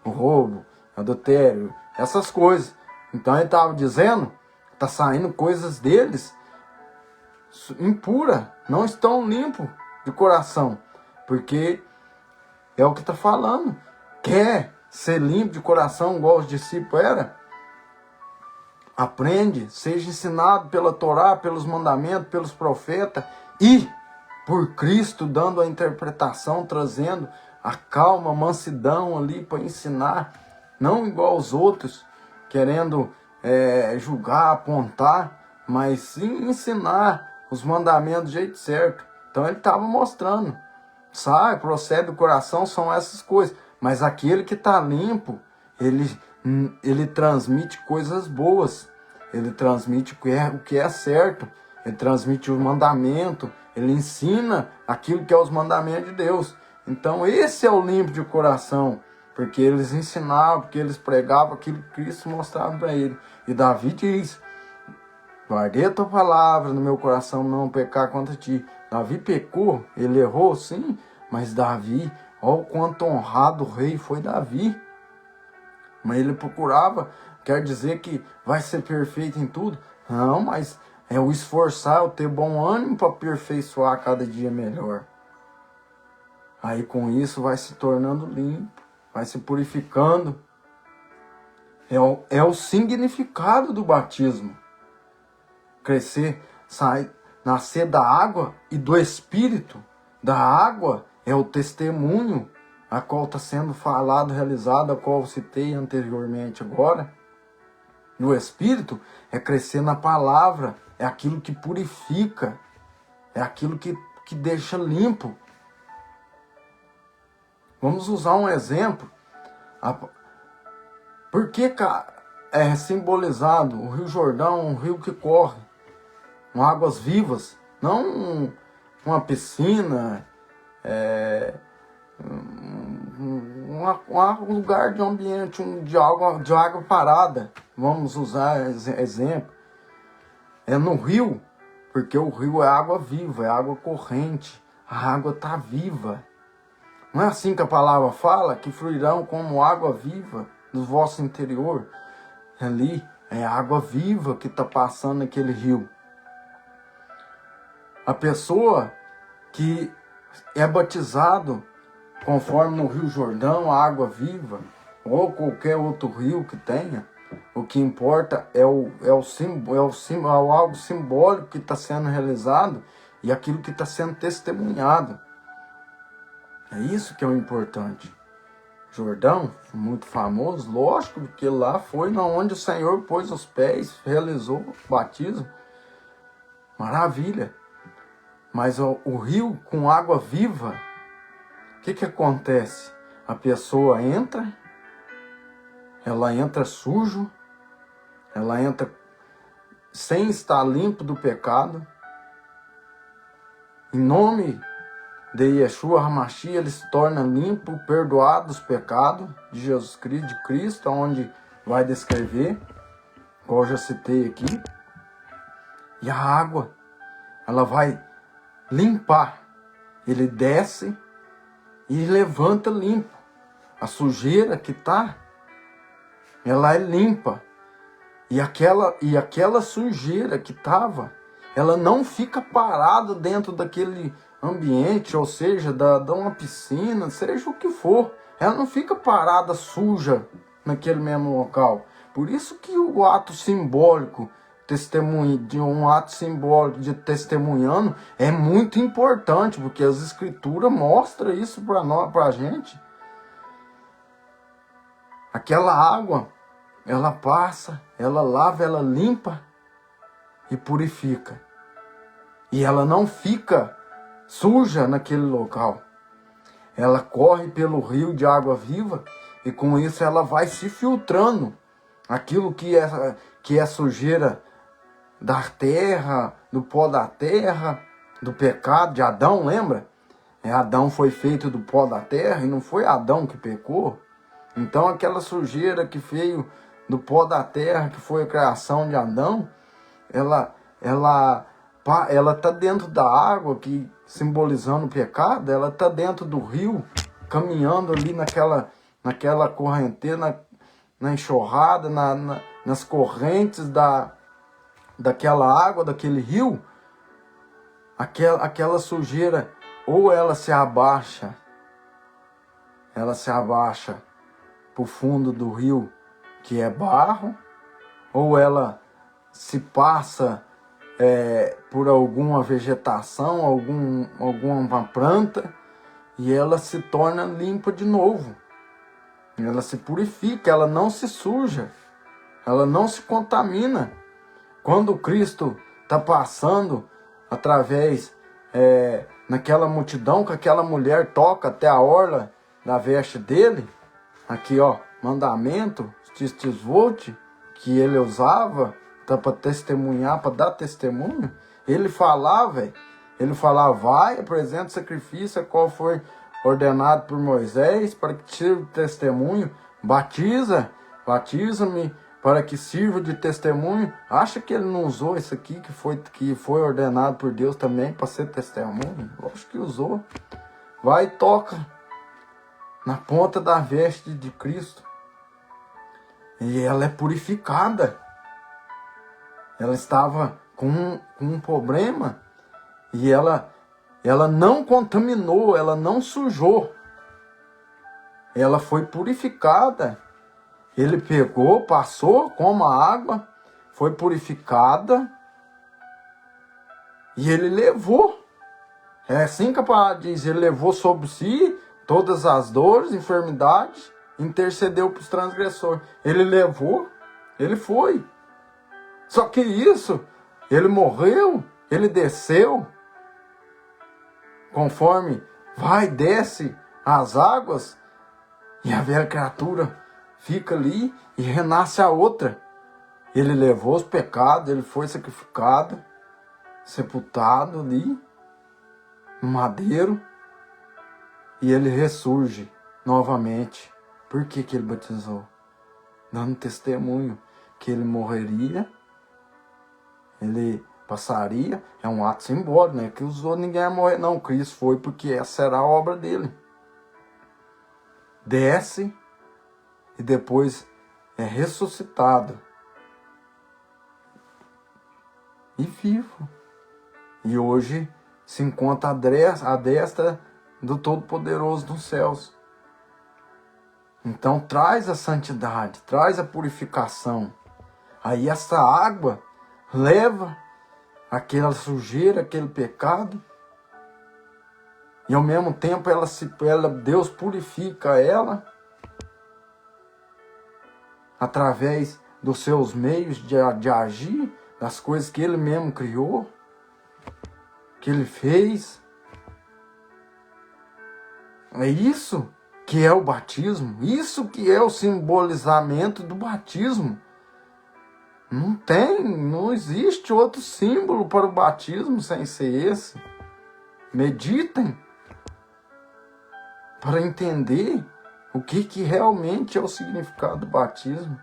o roubo, adultério, essas coisas. Então ele estava dizendo, está saindo coisas deles impura, não estão limpos de coração. Porque é o que está falando. Quer ser limpo de coração igual os discípulos eram? Aprende, seja ensinado pela Torá, pelos mandamentos, pelos profetas e por Cristo dando a interpretação, trazendo a calma, a mansidão ali para ensinar, não igual os outros, querendo julgar, apontar, mas sim ensinar os mandamentos do jeito certo. Então ele estava mostrando. Sai, procede do coração, são essas coisas. Mas aquele que está limpo, ele transmite coisas boas. Ele transmite o que é certo. Ele transmite o mandamento. Ele ensina aquilo que é os mandamentos de Deus. Então esse é o limpo de coração. Porque eles ensinavam, porque eles pregavam aquilo que Cristo mostrava para ele. E Davi diz: guardei a tua palavra no meu coração, não pecar contra ti. Davi pecou, ele errou, sim, mas Davi, ó, o quanto honrado o rei foi Davi. Mas ele procurava, quer dizer que vai ser perfeito em tudo? Não, mas é o esforçar, o ter bom ânimo para aperfeiçoar cada dia melhor. Aí com isso vai se tornando limpo, vai se purificando. É o significado do batismo. Crescer, nascer da água e do Espírito. Da água é o testemunho a qual está sendo falado, realizado, a qual eu citei anteriormente agora. E o Espírito é crescer na palavra, é aquilo que purifica, é aquilo que deixa limpo. Vamos usar um exemplo. Por que é simbolizado o Rio Jordão, um rio que corre com águas vivas, não uma piscina, um lugar de ambiente de água parada. Vamos usar exemplo. É no rio, porque o rio é água viva, é água corrente, a água está viva. Não é assim que a palavra fala? Que fluirão como água viva do vosso interior. Ali é água viva que está passando naquele rio. A pessoa que é batizado conforme no Rio Jordão, a água viva, ou qualquer outro rio que tenha, o que importa é algo simbólico que está sendo realizado e aquilo que está sendo testemunhado. É isso que é o importante. Jordão, muito famoso, lógico, porque lá foi onde o Senhor pôs os pés, realizou o batismo. Maravilha. Mas o rio com água viva, o que acontece? A pessoa entra, ela entra sujo, ela entra sem estar limpo do pecado. Em nome de Yeshua HaMashiach, ele se torna limpo, perdoado dos pecados de Jesus Cristo, de Cristo, onde vai descrever, como eu já citei aqui. E a água, ela vai limpar. Ele desce e levanta limpo. A sujeira que está, ela é limpa. E aquela sujeira que estava, ela não fica parada dentro daquele ambiente, ou seja, da uma piscina, seja o que for. Ela não fica parada suja naquele mesmo local. Por isso que o ato simbólico, um ato simbólico de testemunhando é muito importante, porque as escrituras mostram isso para a gente. Aquela água, ela passa, ela lava, ela limpa e purifica. E ela não fica suja naquele local. Ela corre pelo rio de água viva e com isso ela vai se filtrando. Aquilo que é sujeira da terra, do pó da terra, do pecado de Adão, lembra? Adão foi feito do pó da terra e não foi Adão que pecou. Então aquela sujeira que veio do pó da terra, que foi a criação de Adão, ela está dentro da água, que simbolizando o pecado, ela está dentro do rio, caminhando ali naquela correnteza, na enxurrada, nas correntes daquela água, daquele rio. Aquela sujeira, ou ela se abaixa para o fundo do rio, que é barro, ou ela se passa por alguma vegetação, alguma planta, e ela se torna limpa de novo. Ela se purifica, ela não se suja, ela não se contamina. Quando Cristo está passando através naquela multidão, que aquela mulher toca até a orla da veste dele, aqui ó, mandamento, tistisvote, que ele usava para testemunhar, para dar testemunho. Ele falava, vai, apresenta o sacrifício, qual foi ordenado por Moisés, para que sirva de testemunho, batiza-me, para que sirva de testemunho. Acha que ele não usou isso aqui, que foi ordenado por Deus também, para ser testemunho? Acho que usou. Vai e toca na ponta da veste de Cristo. E ela é purificada. Ela estava com um problema e ela não contaminou, ela não sujou. Ela foi purificada. Ele pegou, passou como a água, foi purificada e ele levou. É assim que a palavra diz, ele levou sobre si todas as dores, enfermidades, intercedeu para os transgressores. Ele levou, ele foi. Só que isso, ele morreu, ele desceu, conforme desce as águas, e a velha criatura fica ali e renasce a outra. Ele levou os pecados, ele foi sacrificado, sepultado ali, no madeiro, e ele ressurge novamente. Por que ele batizou? Dando testemunho que ele morreria, ele passaria, é um ato simbólico, né? Que os outros ninguém ia morrer, não. Cristo foi porque essa era a obra dele. Desce e depois é ressuscitado e vivo. E hoje se encontra à destra do Todo-Poderoso dos céus. Então traz a santidade, traz a purificação. Aí essa água leva aquela sujeira, aquele pecado, e ao mesmo tempo Deus purifica ela através dos seus meios de agir, das coisas que Ele mesmo criou, que Ele fez. É isso que é o batismo, isso que é o simbolizamento do batismo. Não existe outro símbolo para o batismo sem ser esse. Meditem para entender o que realmente é o significado do batismo.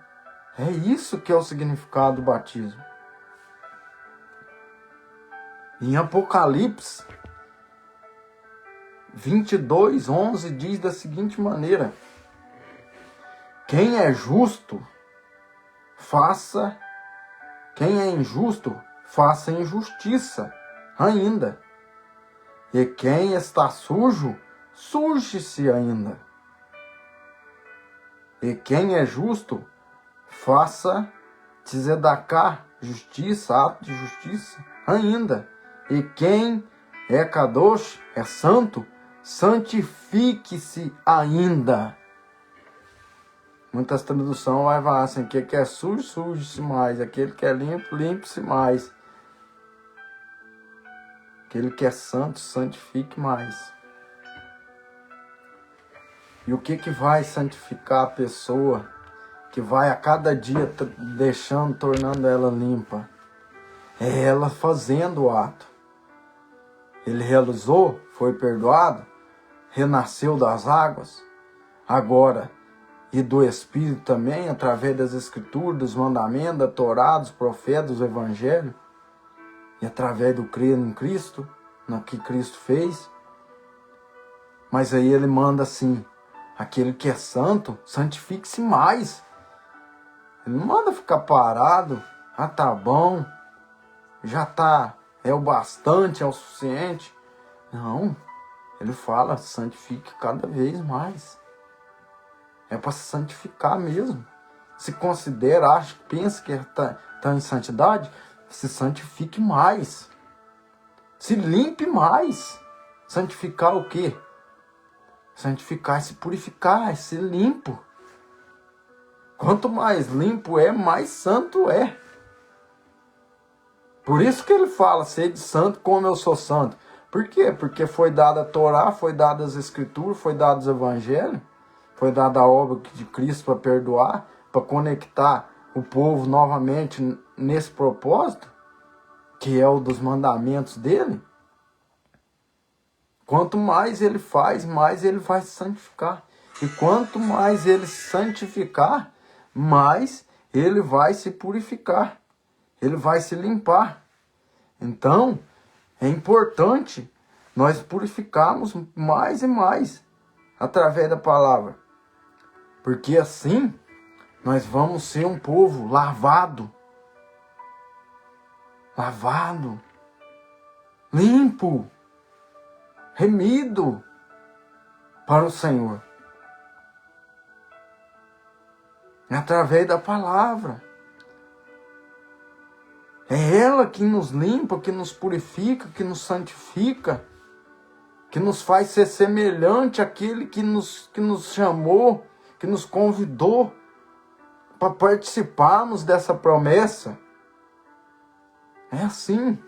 É isso que é o significado do batismo. Em Apocalipse 22:11 diz da seguinte maneira: quem é injusto, faça injustiça ainda. E quem está sujo, suje-se ainda. E quem é justo, faça tzedakah, justiça, ato de justiça ainda. E quem é kadosh, é santo, santifique-se ainda. Muitas traduções vai falar assim: aquele que é sujo, suje-se mais. Aquele que é limpo, limpe-se mais. Aquele que é santo, santifique mais. E o que vai santificar a pessoa, que vai a cada dia tornando ela limpa? É ela fazendo o ato. Ele realizou, foi perdoado, renasceu das águas, agora, e do Espírito também, através das Escrituras, dos mandamentos, da Torá, dos profetas, do Evangelho, e através do crer em Cristo, no que Cristo fez. Mas aí ele manda assim: aquele que é santo, santifique-se mais. Ele não manda ficar parado: ah, tá bom, já tá, é o bastante, é o suficiente. Não, ele fala: santifique cada vez mais. É para se santificar mesmo. Se considera, acha, pensa que está em santidade, se santifique mais. Se limpe mais. Santificar o quê? Santificar é se purificar, é ser limpo. Quanto mais limpo é, mais santo é. Por isso que ele fala: sede santo como eu sou santo. Por quê? Porque foi dada a Torá, foi dada as Escrituras, foi dado os Evangelhos, foi dada a obra de Cristo para perdoar, para conectar o povo novamente nesse propósito, que é o dos mandamentos dele. Quanto mais ele faz, mais ele vai se santificar. E quanto mais ele se santificar, mais ele vai se purificar. Ele vai se limpar. Então, é importante nós purificarmos mais e mais através da palavra. Porque assim, nós vamos ser um povo lavado, limpo, remido para o Senhor. Através da palavra. É ela que nos limpa, que nos purifica, que nos santifica, que nos faz ser semelhante àquele que nos chamou, que nos convidou para participarmos dessa promessa. É assim.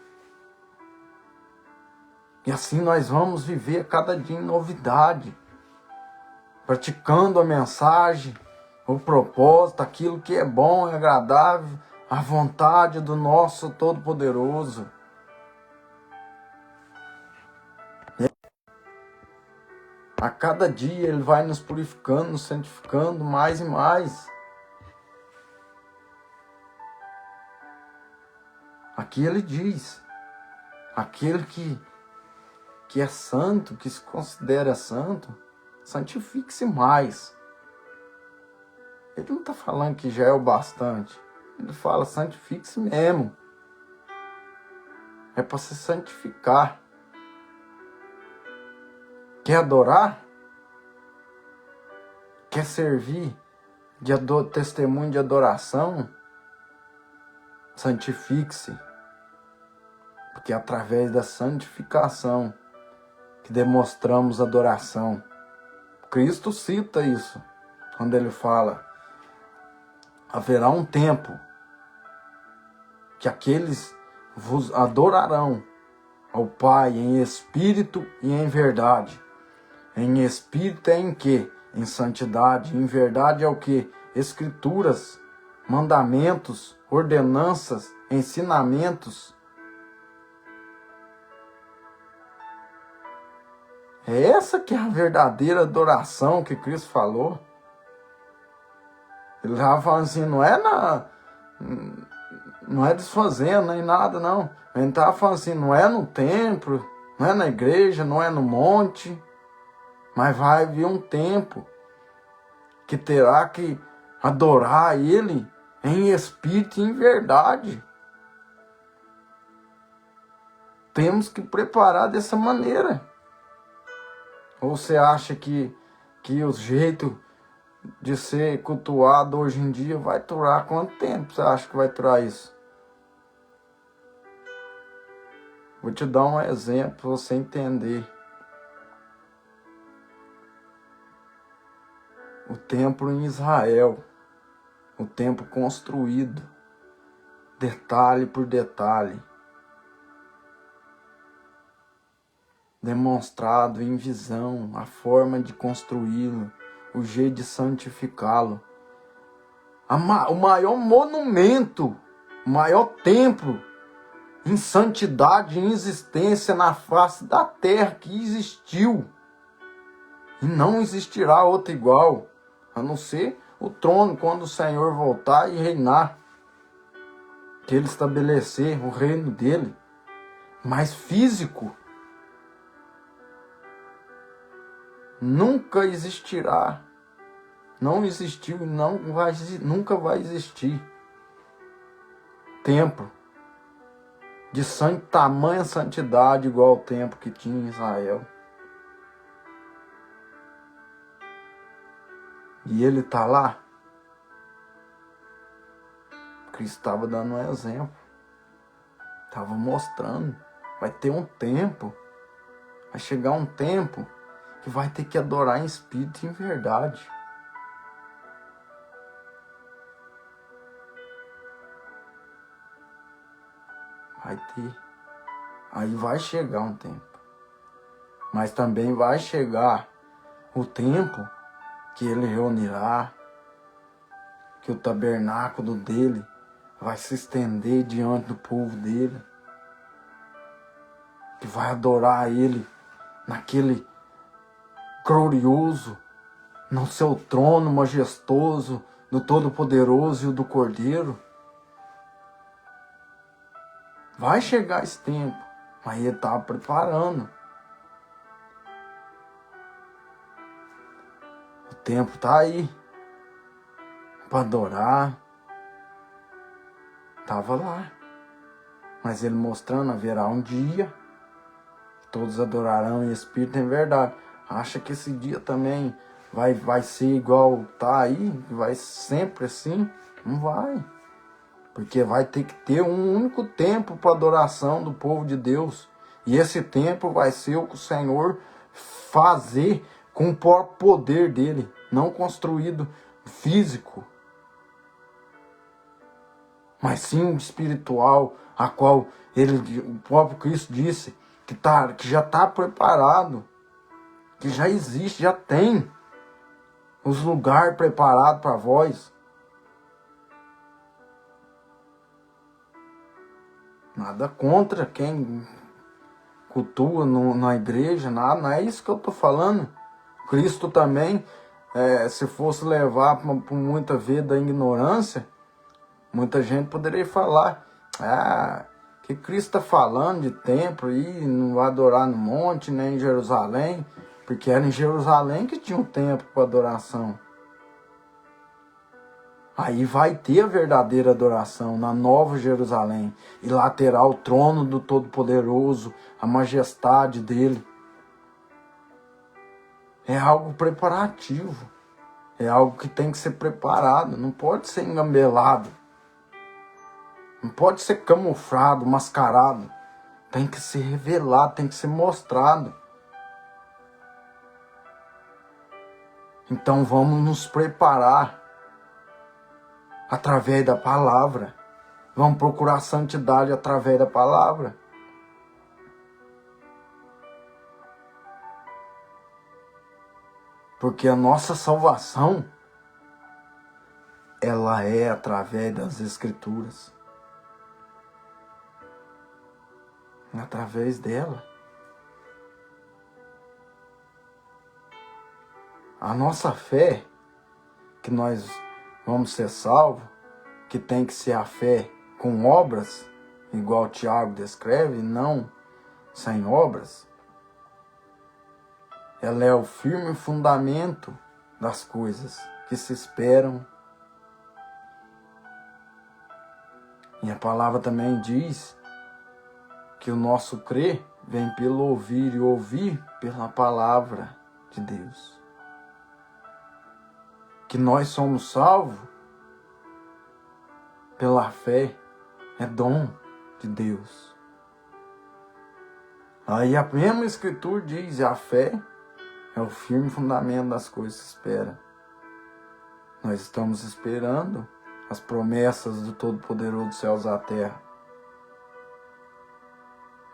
E assim nós vamos viver cada dia em novidade, praticando a mensagem, o propósito, aquilo que é bom e agradável, a vontade do nosso Todo-Poderoso. A cada dia Ele vai nos purificando, nos santificando mais e mais. Aqui Ele diz: aquele que é santo, que se considera santo, santifique-se mais. Ele não está falando que já é o bastante. Ele fala: santifique-se mesmo. É para se santificar. Quer adorar? Quer servir de testemunho de adoração? Santifique-se. Porque é através da santificação que demonstramos adoração. Cristo cita isso quando ele fala: haverá um tempo que aqueles vos adorarão ao Pai em espírito e em verdade. Em espírito é em quê? Em santidade. Em verdade é o quê? Escrituras, mandamentos, ordenanças, ensinamentos. É essa que é a verdadeira adoração que Cristo falou. Ele estava falando assim, não é desfazendo nem nada, não. Ele estava falando assim, não é no templo, não é na igreja, não é no monte, mas vai vir um tempo que terá que adorar Ele em espírito e em verdade. Temos que preparar dessa maneira. Ou você acha que o jeito de ser cultuado hoje em dia vai durar quanto tempo você acha que vai durar isso? Vou te dar um exemplo para você entender. O templo em Israel, o templo construído, detalhe por detalhe, demonstrado em visão, a forma de construí-lo, o jeito de santificá-lo. O maior monumento, o maior templo em santidade, em existência na face da terra que existiu. E não existirá outro igual, a não ser o trono quando o Senhor voltar e reinar. Que Ele estabelecer o reino dele, mas físico. Nunca existirá. Não existiu e nunca vai existir templo de tamanha santidade igual ao templo que tinha em Israel. E ele está lá. Cristo estava dando um exemplo. Estava mostrando. Vai ter um tempo. Vai chegar um tempo que vai ter que adorar em espírito e em verdade. Vai ter. Aí vai chegar um tempo. Mas também vai chegar o tempo que ele reunirá, que o tabernáculo dele vai se estender diante do povo dele, que vai adorar ele naquele glorioso, no seu trono majestoso, do Todo-Poderoso e do Cordeiro. Vai chegar esse tempo, mas ele estava preparando. O tempo está aí para adorar. Estava lá. Mas ele mostrando, haverá um dia, todos adorarão em espírito e em verdade. Acha que esse dia também vai ser igual tá aí? Vai sempre assim? Não vai. Porque vai ter que ter um único tempo para adoração do povo de Deus. E esse tempo vai ser o que o Senhor fazer com o próprio poder dele, não construído físico, mas sim espiritual, a qual o próprio Cristo disse que já está preparado, que já existe, já tem os lugares preparados para vós. Nada contra quem cultua na igreja, nada, não é isso que eu estou falando. Cristo também, se fosse levar por muita vez da ignorância, muita gente poderia falar, que Cristo está falando de templo e não vai adorar no monte, nem em Jerusalém, porque era em Jerusalém que tinha um templo para adoração. Aí vai ter a verdadeira adoração na Nova Jerusalém. E lá terá o trono do Todo-Poderoso, a majestade dele. É algo preparativo. É algo que tem que ser preparado. Não pode ser engambelado. Não pode ser camuflado, mascarado. Tem que ser revelado, tem que ser mostrado. Então vamos nos preparar através da palavra. Vamos procurar santidade através da palavra. Porque a nossa salvação, ela é através das Escrituras. Através dela. A nossa fé, que nós vamos ser salvos, que tem que ser a fé com obras, igual Tiago descreve, não sem obras, ela é o firme fundamento das coisas que se esperam. E a palavra também diz que o nosso crer vem pelo ouvir e ouvir pela palavra de Deus. Que nós somos salvos pela fé, é dom de Deus. Aí a mesma Escritura diz, a fé é o firme fundamento das coisas que se espera. Nós estamos esperando as promessas do Todo-Poderoso dos céus e da terra.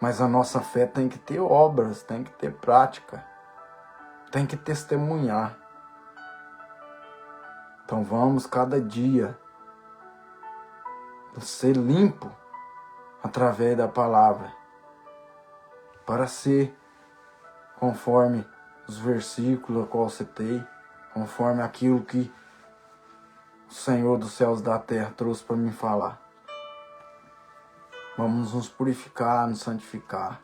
Mas a nossa fé tem que ter obras, tem que ter prática, tem que testemunhar. Então vamos cada dia ser limpo através da palavra, para ser conforme os versículos a qual citei, conforme aquilo que o Senhor dos céus e da terra trouxe para me falar. Vamos nos purificar, nos santificar.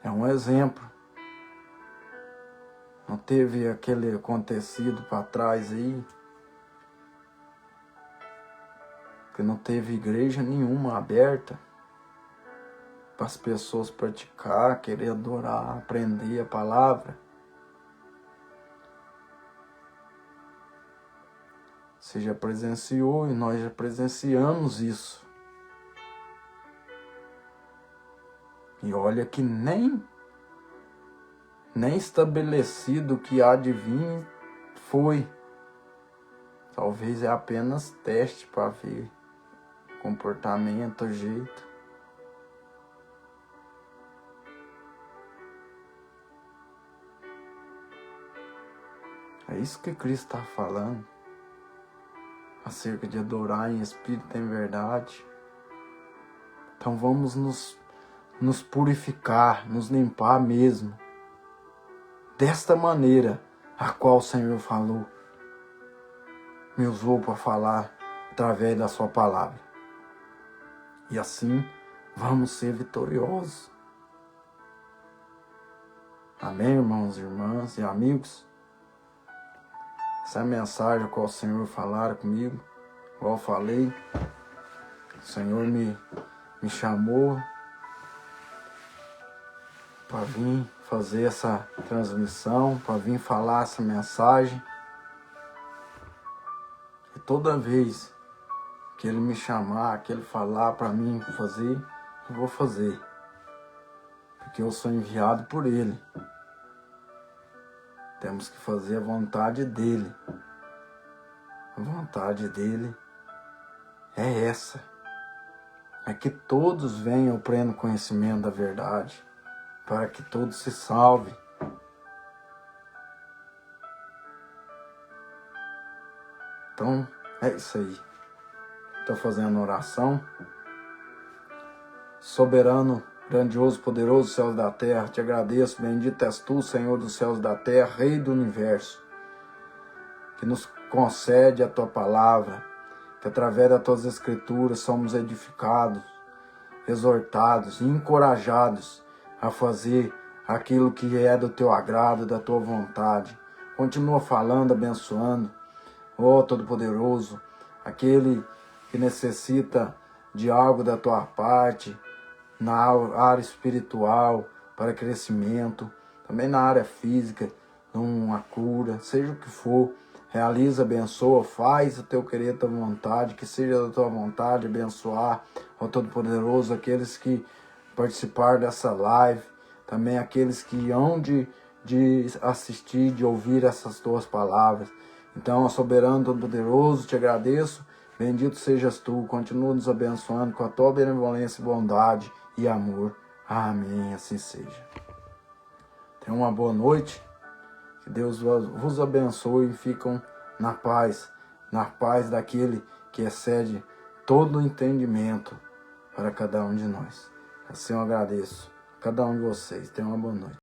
É um exemplo. Não teve aquele acontecido para trás aí, que não teve igreja nenhuma aberta para as pessoas praticar, querer adorar, aprender a palavra. Você já presenciou e nós já presenciamos isso. E olha que nem estabelecido que há de vir foi. Talvez é apenas teste para ver comportamento, jeito. É isso que Cristo está falando. Acerca de adorar em espírito e em verdade. Então vamos nos purificar, nos limpar mesmo. Desta maneira a qual o Senhor falou. Me usou para falar através da sua palavra. E assim vamos ser vitoriosos. Amém, irmãos, irmãs e amigos? Essa é a mensagem que o Senhor falara comigo. Igual eu falei, o Senhor me chamou para vir fazer essa transmissão, para vir falar essa mensagem. E toda vez que Ele me chamar, que Ele falar para mim fazer, eu vou fazer. Porque eu sou enviado por Ele. Temos que fazer a vontade dEle. A vontade dEle é essa. É que todos venham ao pleno conhecimento da verdade. Para que todos se salvem. Então, é isso aí. Estou fazendo oração. Soberano, grandioso, poderoso, céus da terra, te agradeço, bendito és tu, Senhor dos céus e da terra, Rei do universo, que nos concede a tua palavra, que através das tuas escrituras somos edificados, exortados e encorajados a fazer aquilo que é do teu agrado, da tua vontade. Continua falando, abençoando, ó Todo-Poderoso, aquele que necessita de algo da tua parte, na área espiritual, para crescimento, também na área física, uma cura, seja o que for. Realiza, abençoa, faz o teu querer, a tua vontade, que seja da tua vontade abençoar, ó Todo-Poderoso, aqueles que participaram dessa live, também aqueles que hão de assistir, de ouvir essas tuas palavras. Então, ó Soberano Todo-Poderoso, te agradeço, bendito sejas tu, continua nos abençoando com a tua benevolência, bondade e amor. Amém, assim seja. Tenha uma boa noite. Que Deus vos abençoe e ficam na paz daquele que excede todo o entendimento para cada um de nós. Assim eu agradeço a cada um de vocês. Tenham uma boa noite.